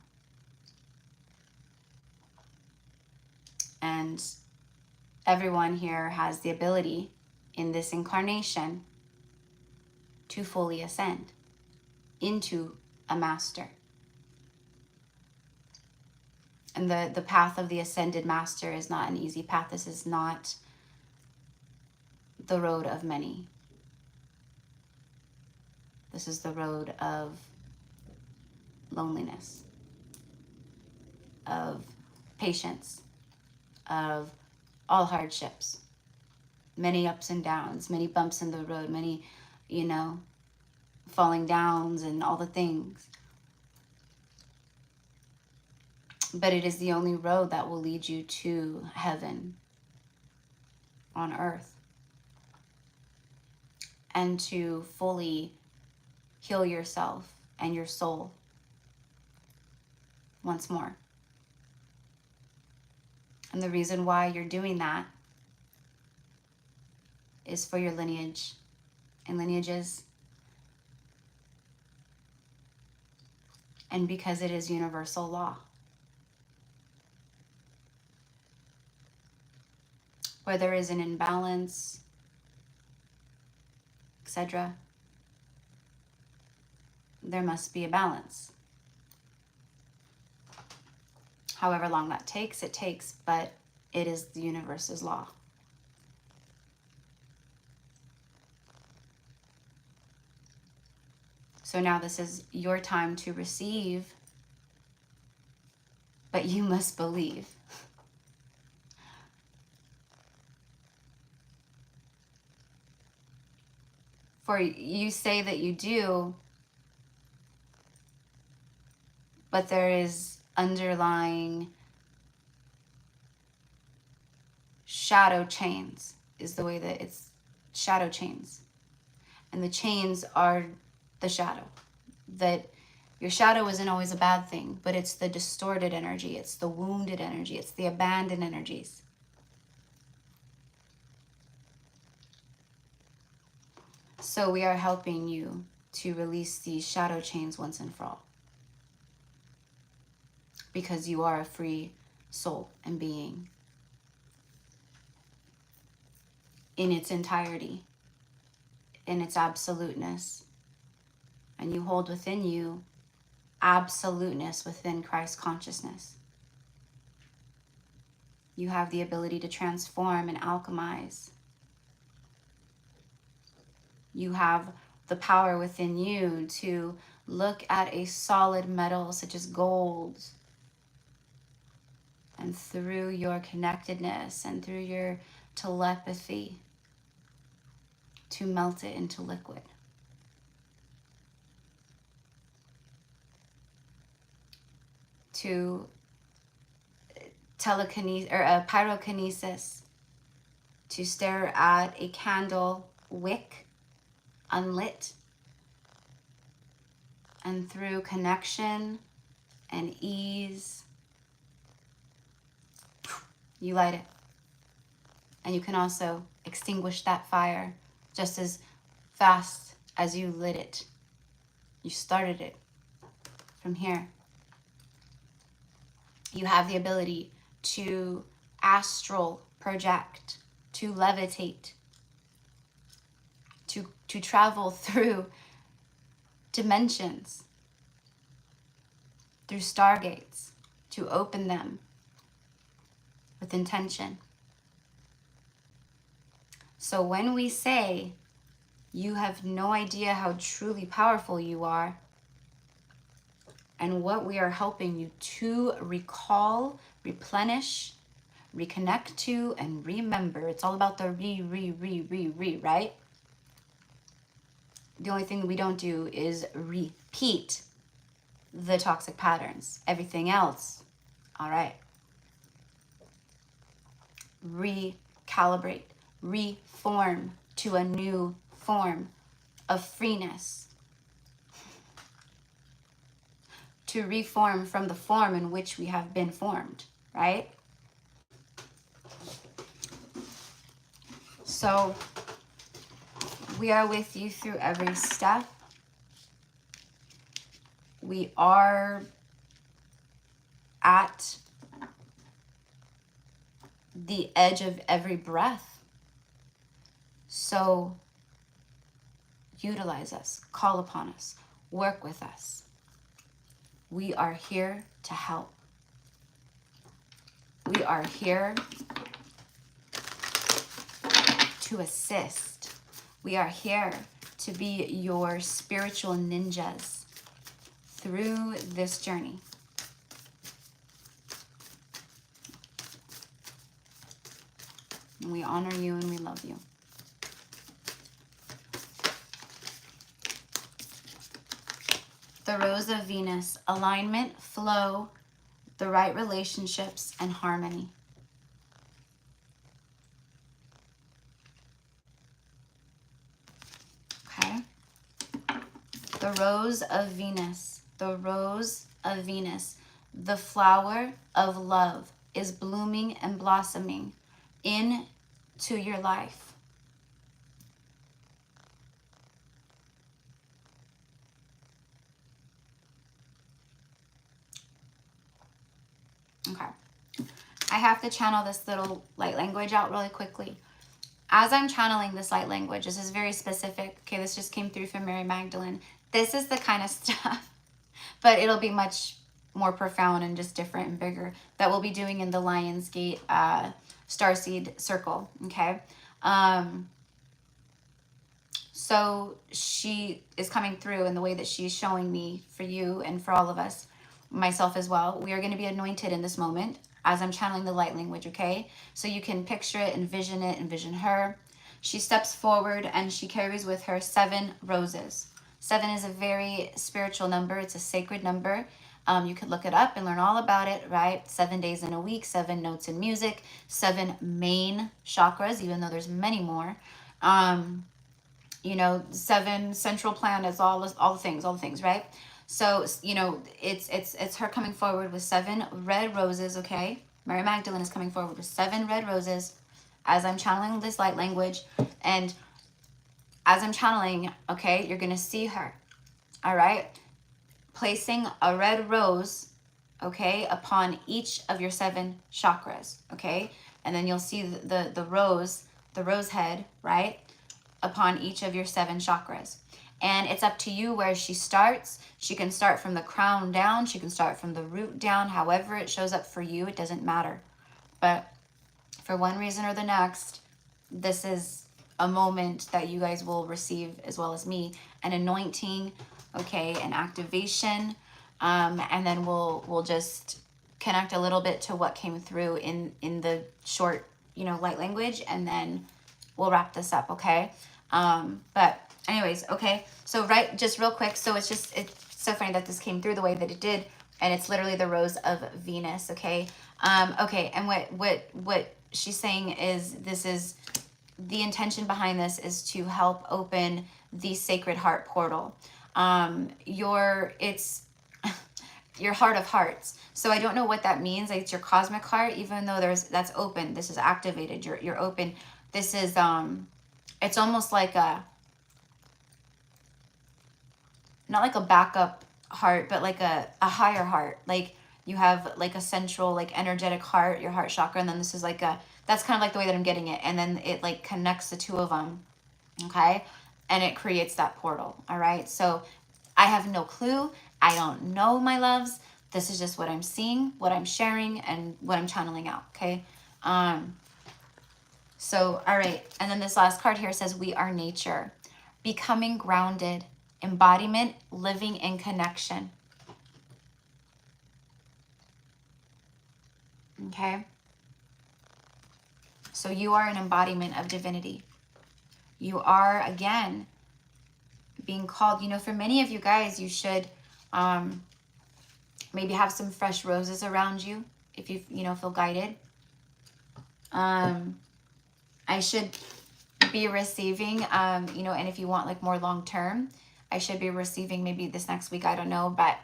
And everyone here has the ability in this incarnation to fully ascend into a master. And the path of the ascended master is not an easy path. This is not the road of many. This is the road of loneliness, of patience, of all hardships, many ups and downs, many bumps in the road, many, you know, falling downs and all the things. But it is the only road that will lead you to heaven on earth, and to fully heal yourself and your soul once more. And the reason why you're doing that is for your lineage and lineages, and because it is universal law. Where there is an imbalance, etc., there must be a balance. However long that takes, it takes, but it is the universe's law. So now this is your time to receive, but you must believe. For you say that you do, but there is underlying shadow chains, is the way that it's shadow chains. And the chains are the shadow. That your shadow isn't always a bad thing, but it's the distorted energy, it's the wounded energy, it's the abandoned energies. So we are helping you to release these shadow chains once and for all. Because you are a free soul and being in its entirety, in its absoluteness. And you hold within you absoluteness within Christ consciousness. You have the ability to transform and alchemize. You have the power within you to look at a solid metal such as gold, and through your connectedness and through your telepathy to melt it into liquid. To telekinesis or pyrokinesis, to stare at a candle wick unlit, and through connection and ease you light it. And you can also extinguish that fire just as fast as you lit it. You started it from here. You have the ability to astral project, to levitate, to travel through dimensions, through stargates, to open them with intention. So when we say you have no idea how truly powerful you are, and what we are helping you to recall, replenish, reconnect to, and remember. It's all about the re, right? The only thing we don't do is repeat the toxic patterns. Everything else, all right. Recalibrate, reform to a new form of freeness. To reform from the form in which we have been formed, right? So we are with you through every step. We are at the edge of every breath. So utilize us, call upon us, work with us. We are here to help. We are here to assist. We are here to be your spiritual ninjas through this journey. And we honor you and we love you. The Rose of Venus, alignment, flow, the right relationships, and harmony. Okay. The Rose of Venus, the Rose of Venus, the flower of love is blooming and blossoming into your life. Okay, I have to channel this little light language out really quickly. As I'm channeling this light language, this is very specific. Okay, this just came through from Mary Magdalene. This is the kind of stuff, but it'll be much more profound and just different and bigger that we'll be doing in the Lionsgate Starseed Circle, okay? So she is coming through in the way that she's showing me for you and for all of us, myself as well. We are going to be anointed in this moment as I'm channeling the light language, okay? So you can picture it, envision her. She steps forward and she carries with her 7 roses. 7 is a very spiritual number. It's a sacred number. You could look it up and learn all about it, right? 7 days in a week, 7 notes in music, 7 main chakras, even though there's many more. You know, 7 central planets, all the things, right? So, you know, it's her coming forward with 7 red roses, okay? Mary Magdalene is coming forward with 7 red roses as I'm channeling this light language. And as I'm channeling, okay, you're going to see her, all right? Placing a red rose, okay, upon each of your 7 chakras, okay? And then you'll see the rose head, right, upon each of your 7 chakras. And it's up to you where she starts. She can start from the crown down. She can start from the root down. However it shows up for you, it doesn't matter. But for one reason or the next, this is a moment that you guys will receive, as well as me, an anointing, okay, an activation. And then we'll just connect a little bit to what came through in the short, you know, light language, and then we'll wrap this up, okay? But anyways, okay, so just real quick, so it's so funny that this came through the way that it did, and it's literally the Rose of Venus, okay? Okay, and what she's saying is, this is the intention behind this is to help open the Sacred Heart portal. It's your heart of hearts. So I don't know what that means. Like, it's your cosmic heart, even though that's open. This is activated. You're open. This is it's almost like a, not like a backup heart, but like a higher heart. Like, you have like a central, like, energetic heart, your heart chakra, and then this is like a, that's kind of like the way that I'm getting it, and then it like connects the two of them, okay, and it creates that portal. All right, so I have no clue. I don't know, my loves. This is just what I'm seeing, what I'm sharing, and what I'm channeling out, okay? So, all right, and then this last card here says, we are nature, becoming grounded, embodiment, living in connection. Okay? So you are an embodiment of divinity. You are, again, being called. You know, for many of you guys, you should maybe have some fresh roses around you if you, you know, feel guided. I should be receiving, you know, and if you want like more long term, I should be receiving maybe this next week, I don't know, but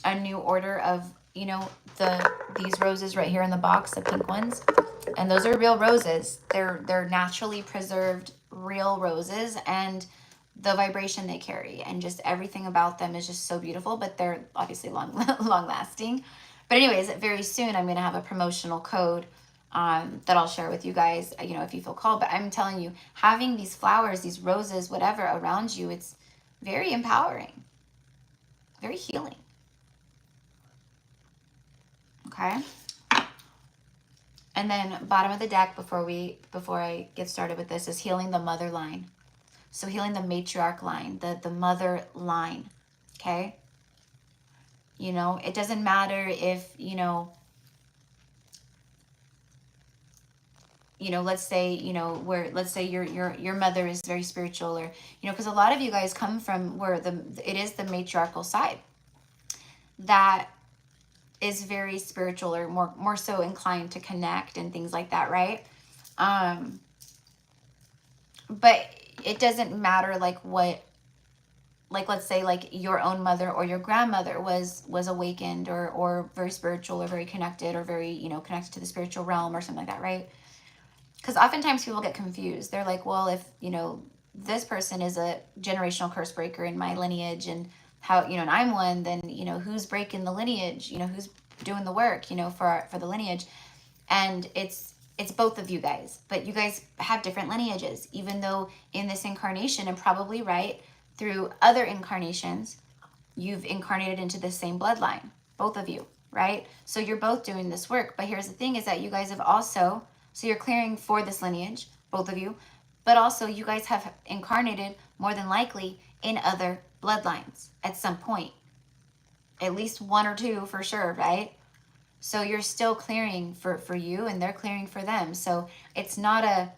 a new order of, you know, these roses right here in the box, the pink ones. And those are real roses. They're naturally preserved, real roses, and the vibration they carry and just everything about them is just so beautiful, but they're obviously long lasting. But anyways, very soon I'm going to have a promotional code that I'll share with you guys, you know, if you feel called. But I'm telling you, having these flowers, these roses, whatever around you, it's very empowering, very healing. Okay. And then bottom of the deck before I get started with this is healing the mother line. So healing the matriarch line, the mother line. Okay. You know, it doesn't matter if, let's say, let's say your mother is very spiritual, or, because a lot of you guys come from where it is the matriarchal side that is very spiritual, or more so inclined to connect and things like that, right? But it doesn't matter like what, like, let's say like your own mother or your grandmother was awakened or very spiritual or very connected or very, connected to the spiritual realm or something like that, right? Because oftentimes people get confused. They're like, well, if, this person is a generational curse breaker in my lineage, and how, and I'm one, then, who's breaking the lineage? Who's doing the work, for the lineage? And it's both of you guys, but you guys have different lineages, even though in this incarnation, and probably right through other incarnations, you've incarnated into the same bloodline, both of you, right? So you're both doing this work. But here's the thing, is that you guys have also, so you're clearing for this lineage, both of you, but also you guys have incarnated more than likely in other bloodlines at some point, at least one or two for sure, right? So you're still clearing for you, and they're clearing for them. So it's not a,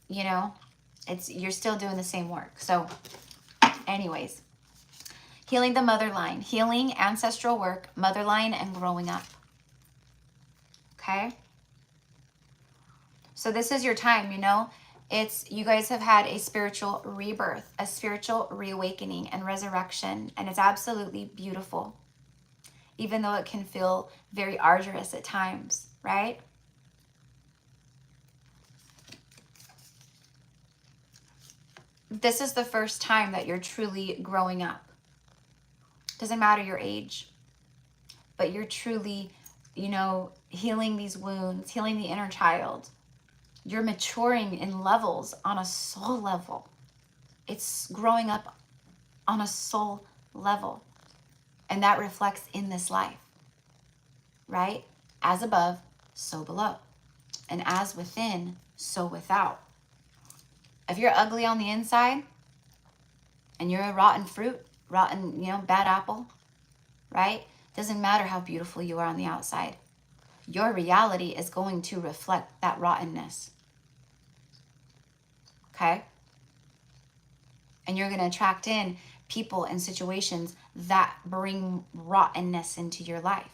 you're still doing the same work. So anyways, healing the mother line, healing ancestral work, mother line, and growing up. Okay. So this is your time, you guys have had a spiritual rebirth, a spiritual reawakening and resurrection, and it's absolutely beautiful, even though it can feel very arduous at times, right? This is the first time that you're truly growing up. Doesn't matter your age, but you're truly, healing these wounds, healing the inner child. You're maturing in levels on a soul level. It's growing up on a soul level. And that reflects in this life, right? As above, so below. And as within, so without. If you're ugly on the inside and you're a rotten fruit, rotten, bad apple, right? Doesn't matter how beautiful you are on the outside. Your reality is going to reflect that rottenness. Okay? And you're going to attract in people and situations that bring rottenness into your life.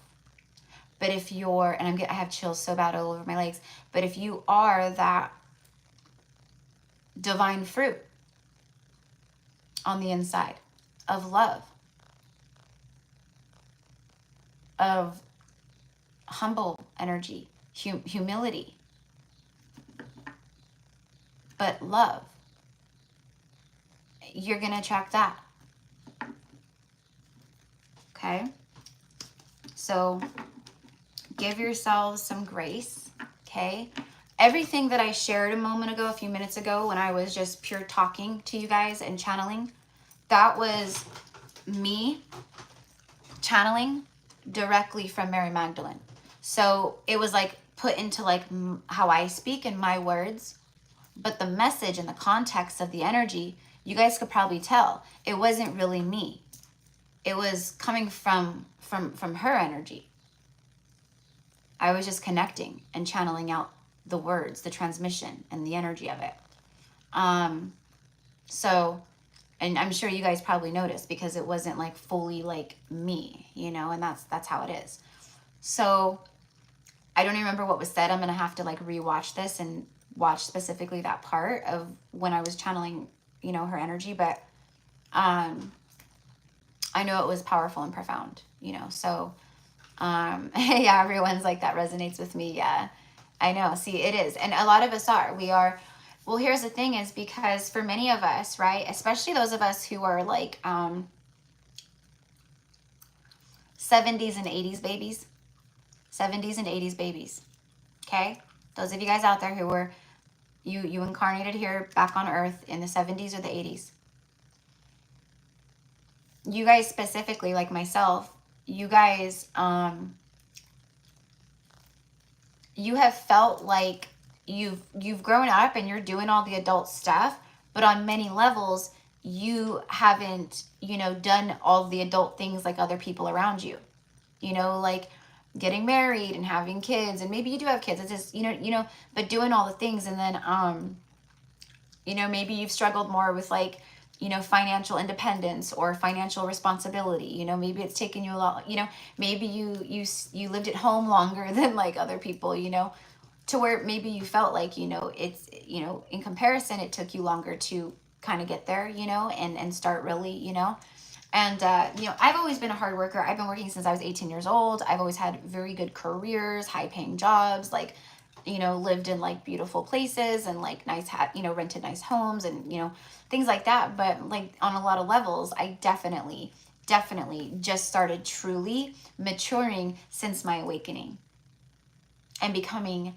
But if you're, and I have chills so bad all over my legs, but if you are that divine fruit on the inside of love, of humble energy, humility, but love, you're going to attract that. Okay? So give yourselves some grace. Okay? Everything that I shared a moment ago, a few minutes ago, when I was just pure talking to you guys and channeling, that was me channeling directly from Mary Magdalene. So it was like put into like how I speak in my words, but the message and the context of the energy, you guys could probably tell it wasn't really me. It was coming from her energy. I was just connecting and channeling out the words, the transmission, and the energy of it. So, and I'm sure you guys probably noticed because it wasn't like fully like me, you know, and that's how it is. So I don't even remember what was said. I'm going to have to like rewatch this and watch specifically that part of when I was channeling, you know, her energy. But I know it was powerful and profound, you know, so yeah, everyone's like, that resonates with me. Yeah, I know. See, it is. And a lot of us are. Well, here's the thing is because for many of us, right, especially those of us who are like 70s and 80s babies, 70s and 80s babies, okay? Those of you guys out there who were, you incarnated here back on earth in the 70s or the 80s. You guys specifically, like myself, you guys, you have felt like you've grown up and you're doing all the adult stuff, but on many levels, you haven't, you know, done all the adult things like other people around you, you know, like getting married and having kids, and maybe you do have kids. It's just, you know, but doing all the things. And then, you know, maybe you've struggled more with like, you know, financial independence or financial responsibility. You know, maybe it's taken you a lot, you know, maybe you lived at home longer than like other people, you know, to where maybe you felt like, you know, it's, you know, in comparison, it took you longer to kind of get there, you know, and start really, you know. And, you know, I've always been a hard worker. I've been working since I was 18 years old. I've always had very good careers, high paying jobs, like, you know, lived in like beautiful places and like nice, you know, rented nice homes and, you know, things like that. But like on a lot of levels, I definitely just started truly maturing since my awakening and becoming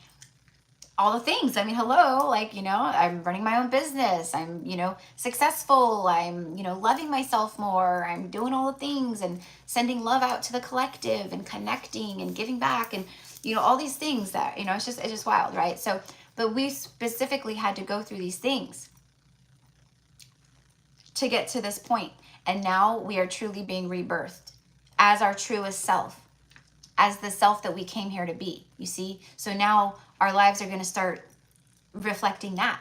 all the things. I mean, hello, like, you know, I'm running my own business. I'm, you know, successful. I'm, you know, loving myself more. I'm doing all the things and sending love out to the collective and connecting and giving back and, you know, all these things that, you know, it's just wild, right? So, but we specifically had to go through these things to get to this point. And now we are truly being rebirthed as our truest self, as the self that we came here to be, you see? So now our lives are going to start reflecting that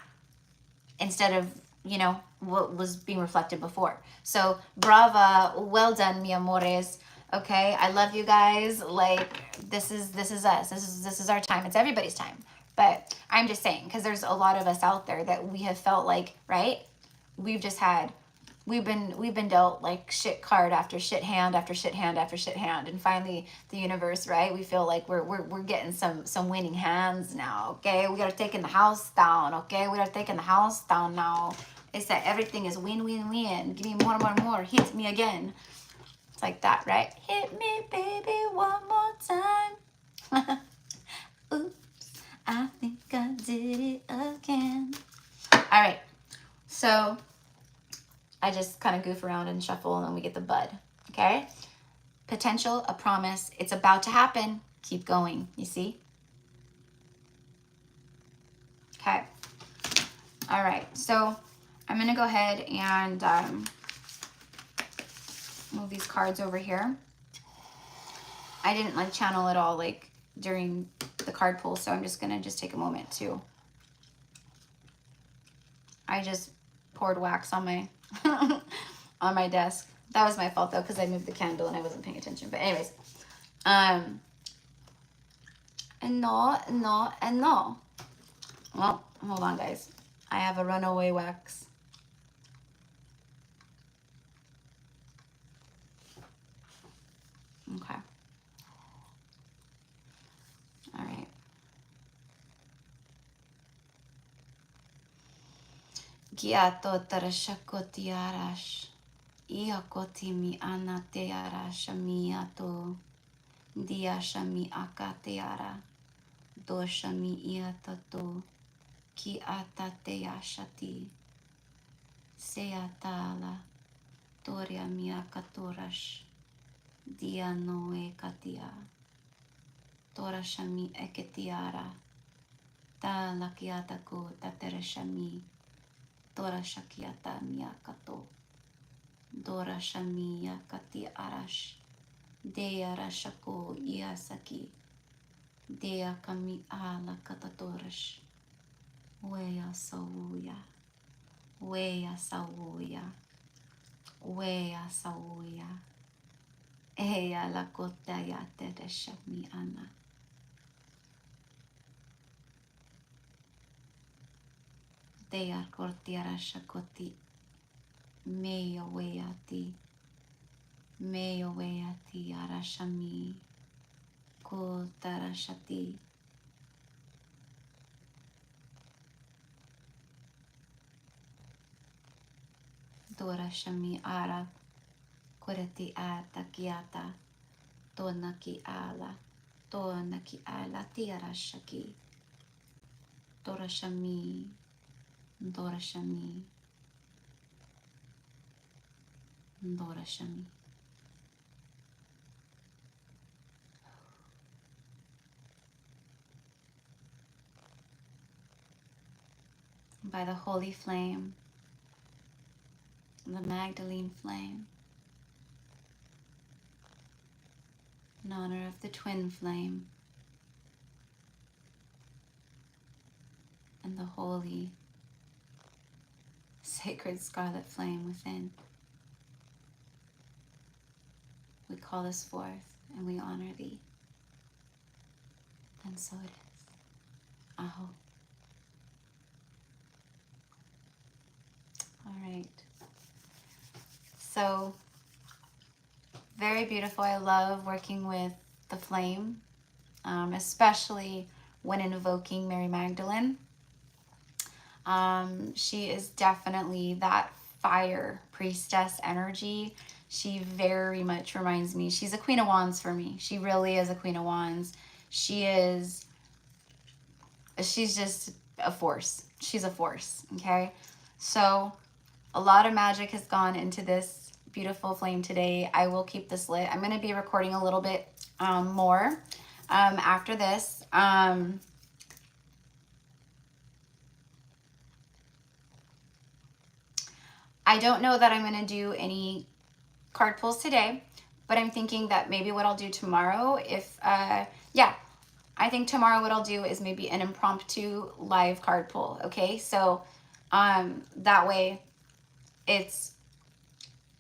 instead of, you know, what was being reflected before. So brava, well done, mi amores. Okay, I love you guys. Like, this is us. This is our time. It's everybody's time. But I'm just saying, because there's a lot of us out there that we have felt like, right? We've been dealt like shit card after shit hand after shit hand after shit hand, and finally the universe, right? We feel like we're getting some winning hands now. Okay, we gotta take in the house down. Okay, we gotta take in the house down now. It's that everything is win win win. Give me more. Hit me again. It's like that, right? Hit me, baby, one more time. Oops, I think I did it again. All right, so I just kind of goof around and shuffle, and then we get the bud, okay? Potential, a promise. It's about to happen. Keep going, you see? Okay. All right, so I'm going to go ahead and move these cards over here. I didn't like channel it all like during the card pull, so I'm just going to take a moment to. I just poured wax on my on my desk. That was my fault though, because I moved the candle and I wasn't paying attention. But anyways, and no. Well, hold on, guys. I have a runaway wax. Okay. Kiato tarashakoti arash. Iakoti mi anate arasha miato. Diashami akateara. Doshami iatato. Ki atate ashati. Seatala. Toria miakatorash. Dia noe katia. Torashami eketiara. Ta lakiatako taterashami. Torashakiata miakato. Dorashami yakati arash. Dea rashako iasaki. Dea kami ala katatorash. Wea sawuya. Wea sawuya. Wea sawuya. Ea la kota ya tereshami ana. Dea kortiara shakoti. Meo weati. Meo weati arashami. Kotarashati. Dorashami ara. Koreti ata kiata. Tonaki ala. Tonaki ala tiarashaki. Dorashami. Dorashami. Dorashami. By the holy flame, the Magdalene flame, in honor of the twin flame, and the holy, sacred scarlet flame within, we call this forth and we honor thee. And so it is. Aho. All right. So, very beautiful. I love working with the flame, especially when invoking Mary Magdalene. She is definitely that fire priestess energy. She very much reminds me. She's a Queen of Wands for me. She really is a Queen of Wands. She's just a force. She's a force, okay? So a lot of magic has gone into this beautiful flame today. I will keep this lit. I'm going to be recording a little bit more after this. I don't know that I'm going to do any card pulls today, but I'm thinking that maybe what I'll do tomorrow, I think tomorrow what I'll do is maybe an impromptu live card pull, okay? So that way it's,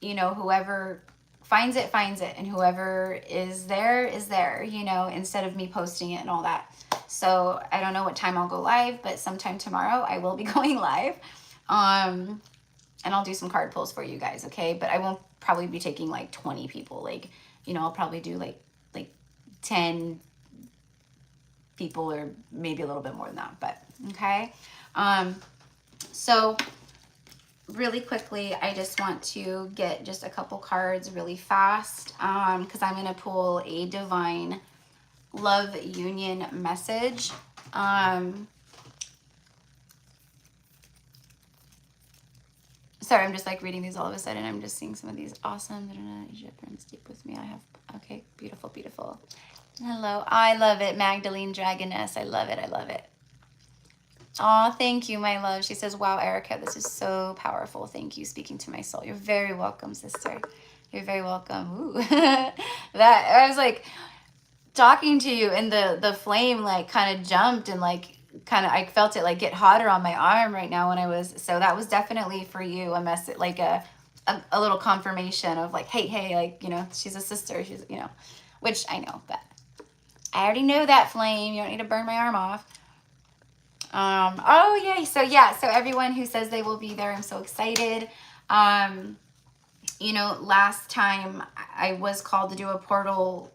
you know, whoever finds it, and whoever is there, you know, instead of me posting it and all that. So I don't know what time I'll go live, but sometime tomorrow I will be going live. And I'll do some card pulls for you guys, okay? But I won't probably be taking like 20 people. Like, you know, I'll probably do like 10 people or maybe a little bit more than that, but okay. So really quickly, I just want to get just a couple cards really fast because I'm going to pull a divine love union message. Sorry, I'm just like reading these all of a sudden. I'm just seeing some of these awesome. Friends deep with me. I have, okay, beautiful, beautiful. Hello, I love it, Magdalene Dragoness. I love it, I love it. Oh, thank you, my love. She says, wow, Erica, this is so powerful. Thank you, speaking to my soul. You're very welcome, sister. You're very welcome. Ooh. That, I was like talking to you and the flame like kind of jumped and like I felt it like get hotter on my arm right now when I was, so that was definitely for you a message, like a little confirmation of like, hey, like, you know, she's a sister, she's, you know, which I know, but I already know that, flame. You don't need to burn my arm off. Oh yay. So yeah, so everyone who says they will be there, I'm so excited. You know, last time I was called to do a portal,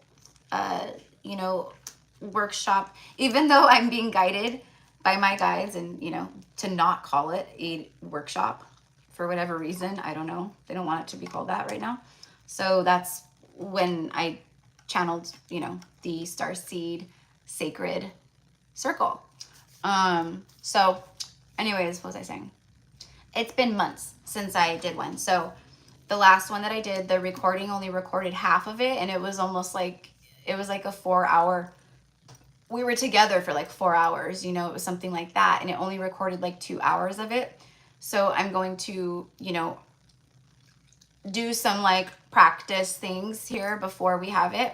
you know, workshop, even though I'm being guided by my guides, and, you know, to not call it a workshop for whatever reason. I don't know. They don't want it to be called that right now. So that's when I channeled, you know, the Starseed Sacred Circle. So anyways, what was I saying? It's been months since I did one. So the last one that I did, the recording only recorded half of it, and it was almost like, it was like a 4-hour, we were together for like 4 hours, you know, it was something like that, and it only recorded like 2 hours of it. So I'm going to, you know, do some like practice things here before we have it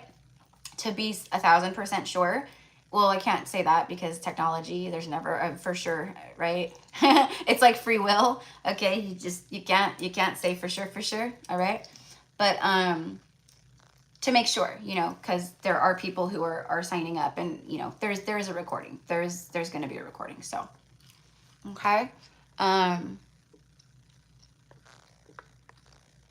to be 1000% sure. Well, I can't say that because technology, there's never a for sure, right? It's like free will. Okay, you can't say for sure, all right? But to make sure, you know, because there are people who are signing up, and, you know, there is a recording. There's going to be a recording. So, okay.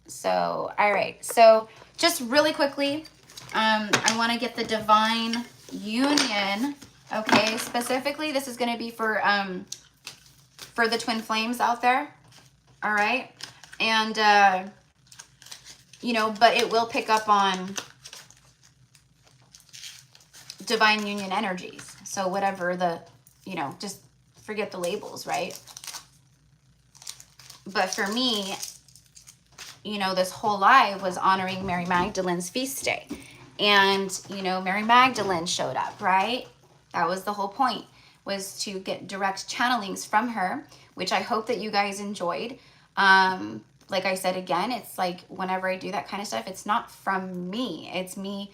So, all right. So, just really quickly, I want to get the divine union. Okay, specifically, this is going to be for the twin flames out there. All right, and you know, but it will pick up on divine union energies. So whatever the, you know, just forget the labels, right? But for me, you know, this whole live was honoring Mary Magdalene's feast day. And, you know, Mary Magdalene showed up, right? That was the whole point, was to get direct channelings from her, which I hope that you guys enjoyed. Like I said, again, it's like whenever I do that kind of stuff, it's not from me. It's me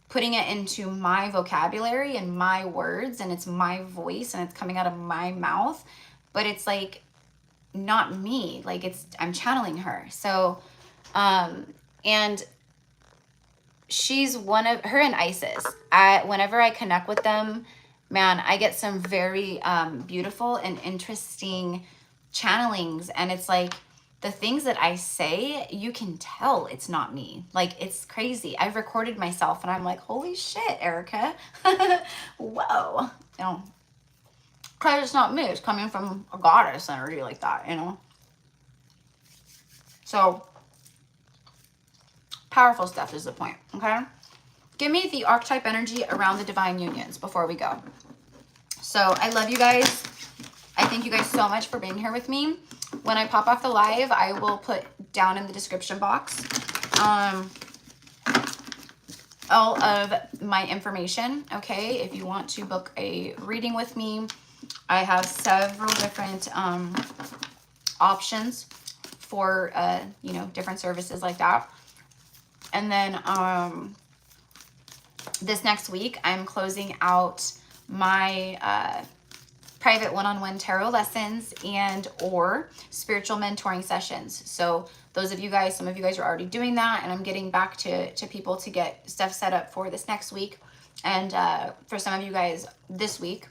putting it into my vocabulary and my words, and it's my voice, and it's coming out of my mouth. But it's like not me. Like I'm channeling her. So, and she's her and Isis. Whenever I connect with them, man, I get some very beautiful and interesting channelings. And it's like the things that I say, you can tell it's not me. Like, it's crazy. I've recorded myself and I'm like, holy shit, Erica. Whoa. You know, because it's not me. It's coming from a goddess energy like that, you know. So powerful stuff is the point, okay? Give me the archetype energy around the divine unions before we go. So I love you guys. I thank you guys so much for being here with me. When I pop off the live, I will put down in the description box all of my information, okay? If you want to book a reading with me, I have several different options for, you know, different services like that. And then this next week, I'm closing out my private one-on-one tarot lessons and or spiritual mentoring sessions. So those of you guys, some of you guys are already doing that, and I'm getting back to people to get stuff set up for this next week, and for some of you guys this week.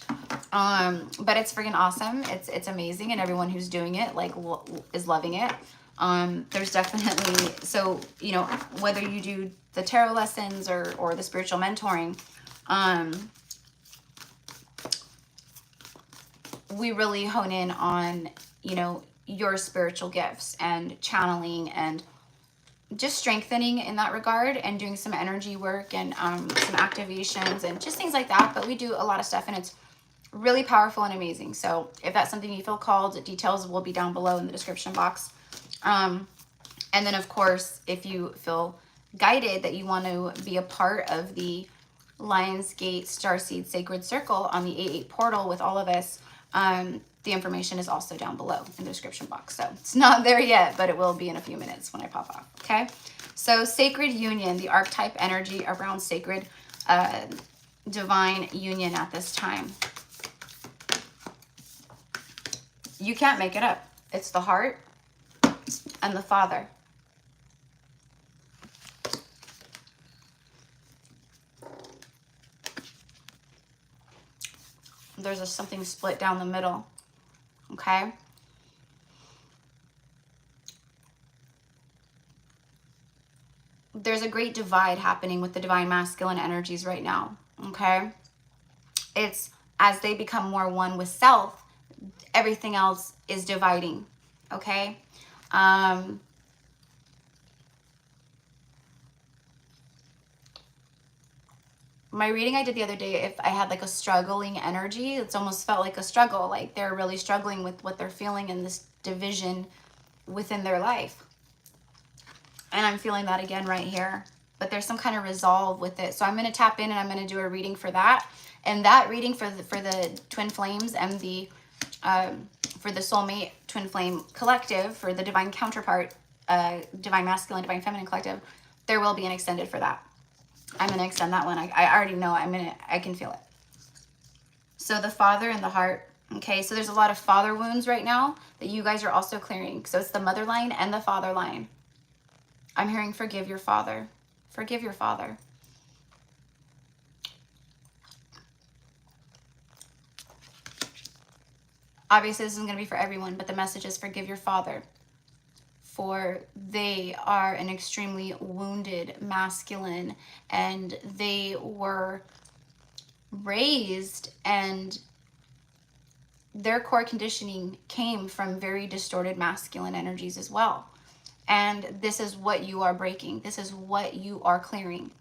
But it's freaking awesome. It's amazing, and everyone who's doing it like is loving it. There's definitely, so, you know, whether you do the tarot lessons or the spiritual mentoring, we really hone in on, you know, your spiritual gifts and channeling and just strengthening in that regard, and doing some energy work and some activations and just things like that. But we do a lot of stuff, and it's really powerful and amazing. So if that's something you feel called, details will be down below in the description box. And then, of course, if you feel guided that you want to be a part of the Lionsgate Starseed Sacred Circle on the 8/8 portal with all of us, the information is also down below in the description box. So it's not there yet, but it will be in a few minutes when I pop off. Okay. So sacred union, the archetype energy around sacred divine union at this time. You can't make it up. It's the heart and the Father. There's something split down the middle, okay? There's a great divide happening with the divine masculine energies right now, okay? It's as they become more one with self, everything else is dividing, okay? My reading I did the other day, if I had like a struggling energy, it's almost felt like a struggle, like they're really struggling with what they're feeling in this division within their life. And I'm feeling that again right here. But there's some kind of resolve with it. So I'm going to tap in and I'm going to do a reading for that. And that reading for the twin flames and the for the soulmate twin flame collective, for the divine counterpart, divine masculine, divine feminine collective, there will be an extended for that. I'm going to extend that one. I already know I can feel it. So the father and the heart. Okay, so there's a lot of father wounds right now that you guys are also clearing. So it's the mother line and the father line. I'm hearing forgive your father. Forgive your father. Obviously, this isn't going to be for everyone, but the message is forgive your father. For they are an extremely wounded masculine, and they were raised, and their core conditioning came from very distorted masculine energies as well. And this is what you are breaking. This is what you are clearing.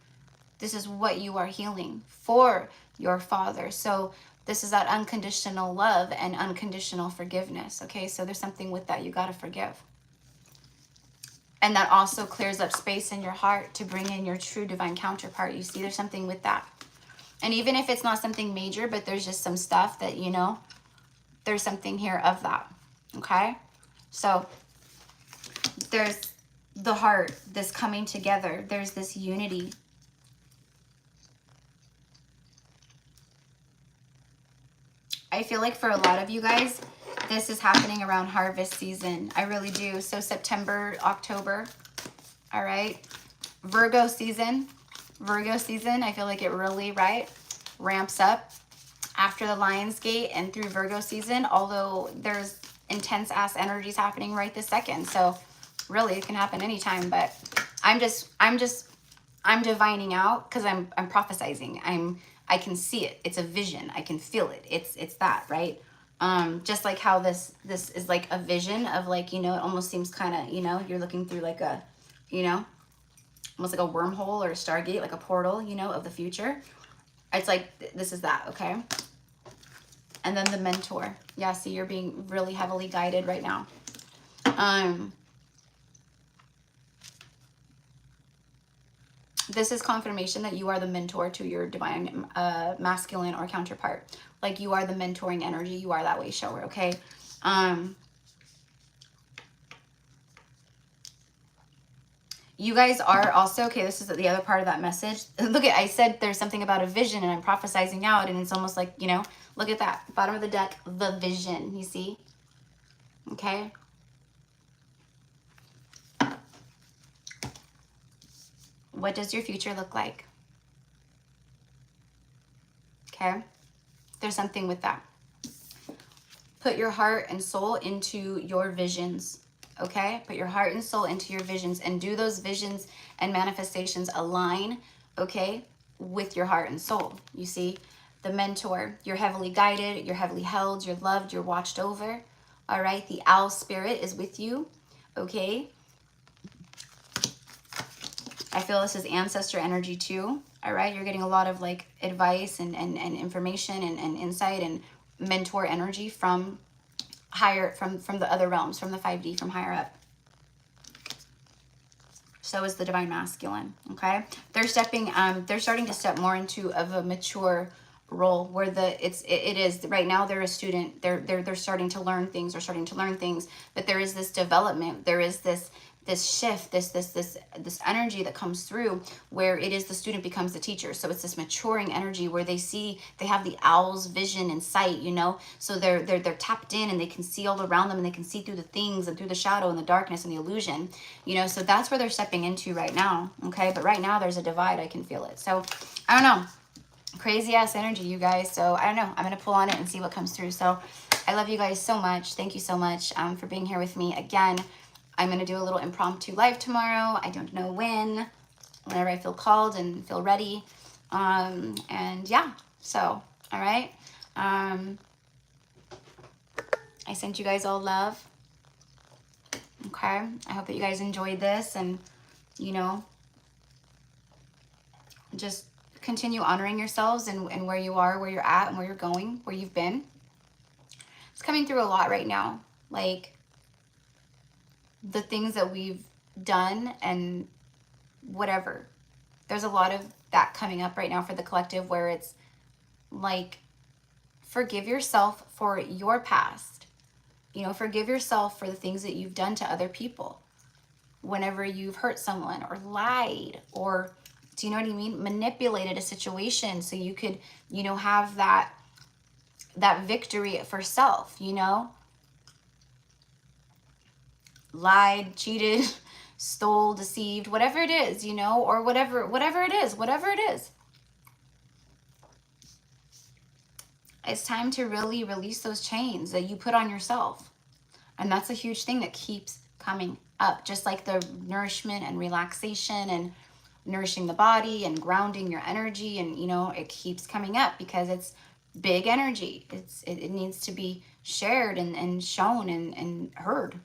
This is what you are healing for your father. So this is that unconditional love and unconditional forgiveness. Okay, so there's something with that you got to forgive. And that also clears up space in your heart to bring in your true divine counterpart. You see, there's something with that. And even if it's not something major, but there's just some stuff that, you know, there's something here of that. Okay, so there's the heart, this coming together. There's this unity. I feel like for a lot of you guys, this is happening around harvest season. I really do. So September, October, all right? Virgo season, I feel like it really, right, ramps up after the Lion's Gate and through Virgo season, although there's intense ass energies happening right this second. So really it can happen anytime, but I'm divining out because I'm prophesizing. I can see it. It's a vision. I can feel it. It's that, right? Just like how this is like a vision of, like, you know, it almost seems kind of, you know, you're looking through like a, you know, almost like a wormhole or a Stargate, like a portal, you know, of the future. It's like, this is that, okay? And then the mentor. Yeah, see, you're being really heavily guided right now. This is confirmation that you are the mentor to your divine masculine or counterpart. Like, you are the mentoring energy. You are that way shower, okay? You guys are also, okay, this is the other part of that message. Look at, I said there's something about a vision and I'm prophesizing out, and it's almost like, you know, look at that. Bottom of the deck, the vision, you see? Okay? What does your future look like? Okay? There's something with that. Put your heart and soul into your visions. Okay? Put your heart and soul into your visions, and do those visions and manifestations align, okay, with your heart and soul. You see? The mentor. You're heavily guided. You're heavily held. You're loved. You're watched over. All right? The owl spirit is with you. Okay? I feel this is ancestor energy too. All right? You're getting a lot of like advice and information and insight and mentor energy from higher, from the other realms, from the 5D, from higher up. So is the divine masculine, okay? They're starting to step more into of a mature role where it is right now they're a student. They're starting to learn things, but there is this development, there is this shift, this energy that comes through where it is the student becomes the teacher. So it's this maturing energy where they have the owl's vision and sight, you know, so they're tapped in and they can see all around them, and they can see through the things and through the shadow and the darkness and the illusion, you know. So that's where they're stepping into right now, okay? But right now there's a divide. I can feel it. So I don't know, crazy ass energy, you guys. So I don't know, I'm gonna pull on it and see what comes through. So I love you guys so much. Thank you so much for being here with me again. I'm going to do a little impromptu live tomorrow. I don't know when, whenever I feel called and feel ready. And yeah, so, all right. I sent you guys all love. Okay. I hope that you guys enjoyed this, and, you know, just continue honoring yourselves and where you are, where you're at, and where you're going, where you've been. It's coming through a lot right now. Like, the things that we've done and whatever. There's a lot of that coming up right now for the collective, where it's like, forgive yourself for your past. You know, forgive yourself for the things that you've done to other people. Whenever you've hurt someone or lied, or, do you know what I mean? Manipulated a situation so you could, you know, have that victory for self, you know? Lied, cheated, stole, deceived, whatever it is, you know, or whatever it is. It's time to really release those chains that you put on yourself. And that's a huge thing that keeps coming up, just like the nourishment and relaxation and nourishing the body and grounding your energy. And, you know, it keeps coming up because it's big energy. It needs to be shared and shown and heard.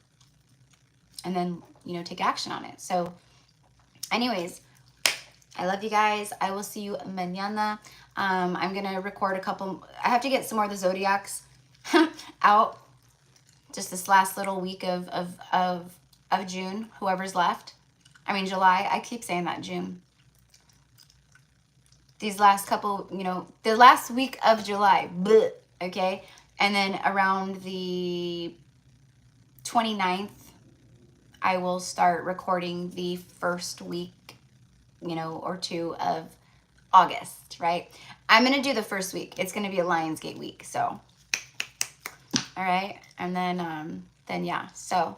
And then, you know, take action on it. So anyways, I love you guys. I will see you mañana. I'm going to record a couple. I have to get some more of the zodiacs out just this last little week of June, whoever's left. I mean, July. I keep saying that, June. These last couple, you know, the last week of July. Bleh, okay? And then around the 29th, I will start recording the first week, you know, or two of August, right? I'm going to do the first week. It's going to be a Lionsgate week, so. All right. And then yeah. So,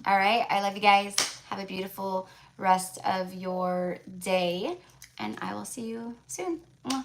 all right. I love you guys. Have a beautiful rest of your day, and I will see you soon. Bye.